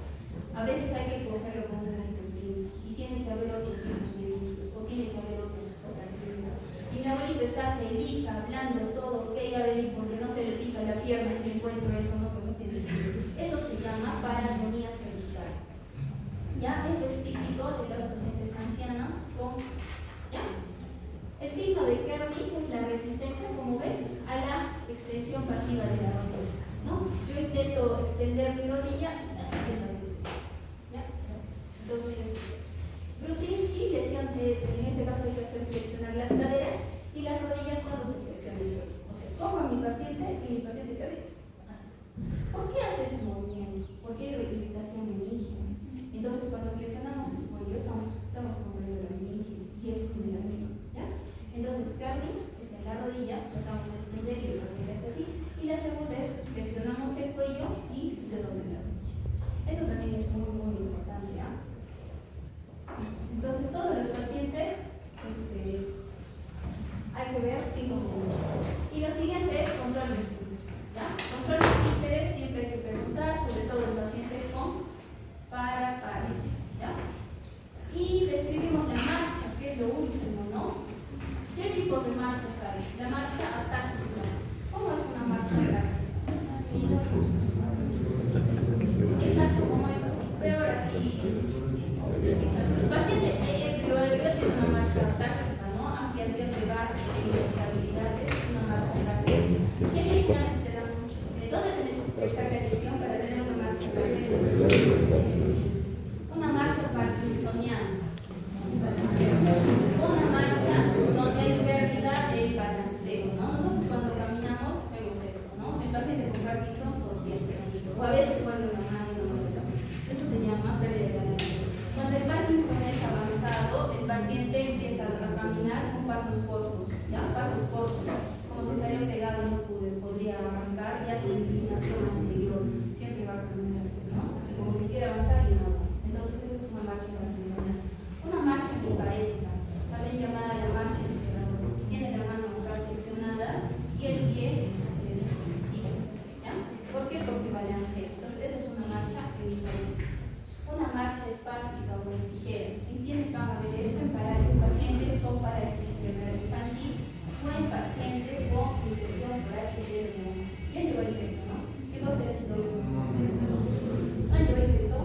a veces hay que escogerlo con un granito de pinza, y tiene que haber otros signos médicos, o tiene que haber otras signos. Si mi abuelito está feliz, hablando todo, ok, a ver, porque no se le pica la pierna y me encuentro eso, no, pero no tiene sentido. Eso se llama paratonía cervical. ¿Ya? Eso es típico de los pacientes ancianos con, ¿ya? El signo de Kernig es la resistencia, como ves, a la extensión pasiva de la rodilla, ¿no? Yo intento extender mi rodilla y la resistencia, ¿ya? Entonces, Brusinski, lesión en este caso hay que hacer flexionar las caderas y las rodillas cuando se flexiona el cuello. O sea, cojo a mi paciente y mi paciente cae, hace esto. ¿Por qué hace ese movimiento? Porque hay irritación meningia. Entonces, cuando flexionamos el cuello, estamos moviendo la meningia y eso genera dolor, ¿ya? Entonces, Kernig es en la rodilla, tratamos de extender y el paciente hace así. Y la segunda es flexionamos el cuello y se dobla la rodilla. Eso también es muy, muy importante, ¿ya? Entonces, todos los pacientes tipos de marchas hay? La marcha atáxica. ¿Cómo es una marcha atáxica? Exacto, como esto. Peor aquí. El paciente ebrio tiene una marcha atáxica, ¿no? Ampliación de base, inestabilidades, es una marcha atáxica. ¿Qué lesiones te dan? ¿De dónde tenés que sacar la lesión para tener una marcha atáxica? Una marcha parkinsoniana. Una marcha donde hay pérdida del balanceo, ¿no? Nosotros cuando caminamos hacemos esto, ¿no? El paciente con Parkinson por siempre, o a veces pone una mano y una otra. Eso se llama pérdida de balanceo. Cuando el Parkinson es avanzado, el paciente empieza a caminar con pasos cortos, ¿ya? Pasos cortos, como si estaría pegado, no podría avanzar, ya sin inclinación anterior, siempre va a caminar así, ¿no? Así como que quiere avanzar y no avanza. Entonces, eso es una marcha parkinsoniana. Una marcha hiparética, también llamada la marcha encerradora. Tiene la mano acá flexionada y el pie hace esto, ¿ya? ¿Por qué? Porque balancea. Entonces, eso es una marcha hiparética. Una marcha espástica o en tijeras. ¿En quiénes van a ver eso? En pacientes con parálisis cerebral infantil o en pacientes con infección por HPV. ¿Quién lleva el efecto, no? ¿Qué cosa es HPV? ¿No lleva el efecto?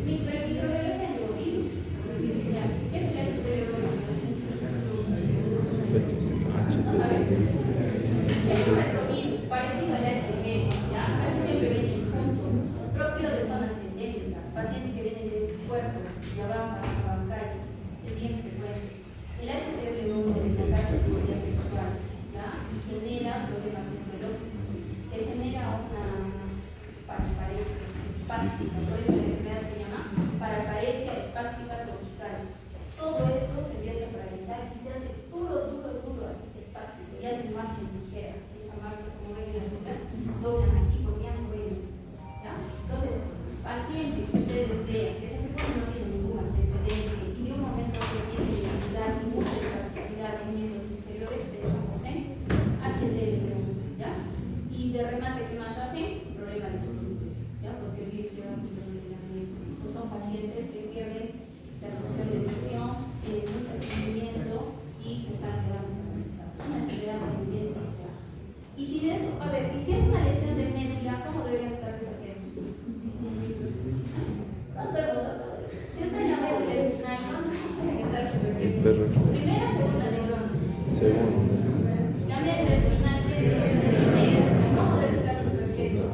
Microbiología lleva virus. ¿Qué es el HPV? No saben. Es un retrovirus parecido al HIV, ¿ya? Casi siempre vienen juntos, propio de zonas endémicas, pacientes que vienen del cuerpo, ya van para la bancaria, es bien frecuente. El HPV debe tratar la vida sexual, ¿ya? Y genera problemas neurológicos, que genera una paraparesia espástica, por eso la enfermedad se llama paraparesia espástica tropical. Todo esto se empieza a paralizar y se hace duro, así, espástico, y hacen marcha en tijera, así esa marcha como ven en la ruta, doblan así porque ya no pueden, ¿ya? Entonces, paciente que ustedes vean que se supone no tiene ningún antecedente y de un momento a otro tiene debilidad y mucha elasticidad en miembros inferiores, pensamos en HTL, ¿ya? Y de remate, ¿qué más hacen? Problema de esclerosis, ¿ya? Porque el virus lleva un problema de pues son pacientes que pierden la función de visión, tienen mucho estreñimiento y se están quedando paralizados. Es una enfermedad también distal. Y si de eso, a ver, y si es una lesión de médula, ¿cómo deberían estar sujetos? No tenemos hablado de eso. Si está en la médula espinal, ¿no? Tienen que estar sujetos. Primera, segunda neurona. La médula espinal tiene ¿cómo debe estar sujetos?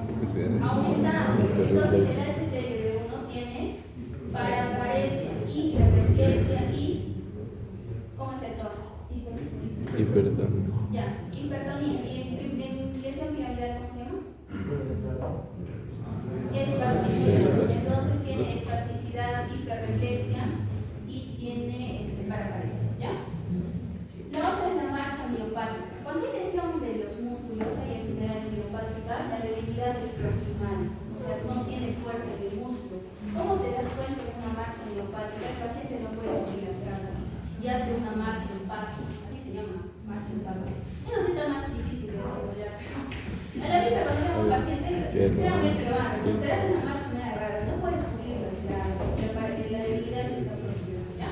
Aumentando. Entonces el HTLV1 tiene paraparesia, hiperreflexia y ¿cómo está el tono? Hipertonía. Ya, hipertonía. ¿Y en lesión piramidal cómo se llama? Espasticidad. Entonces tiene espasticidad, hiperreflexia y tiene paraparesia, ¿ya? La otra es la marcha miopática. Cuando hay lesión de los músculos, hay enfermedades miopáticas, la debilidad es proximal, o sea, no tienes fuerza en el músculo. ¿Cómo te das cuenta de una marcha miopática? El paciente no puede subir las gradas y hace una marcha empática, así se llama, marcha empática. Eso sí está más difícil de desarrollar. A la vista, cuando veo a un paciente, realmente lo van a reconocer, hace una marcha media rara, no puede subir las gradas, la debilidad está proximal, ¿ya?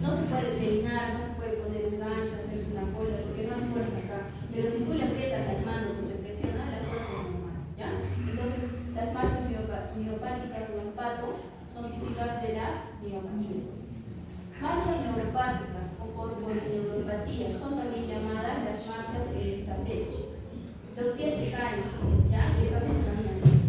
No se puede peinar, no se puede poner un gancho, hacerse una cola, porque no hay fuerza acá. Pero si tú le aprietas las manos o te presiona, la fuerza es normal, ¿ya? Entonces, las marchas miopáticas o empato son típicas de las miopatías. Marchas neuropáticas o por polineuropatías son también llamadas las marchas de Stapech. Los pies se caen, ¿ya? Y el paciente camina así.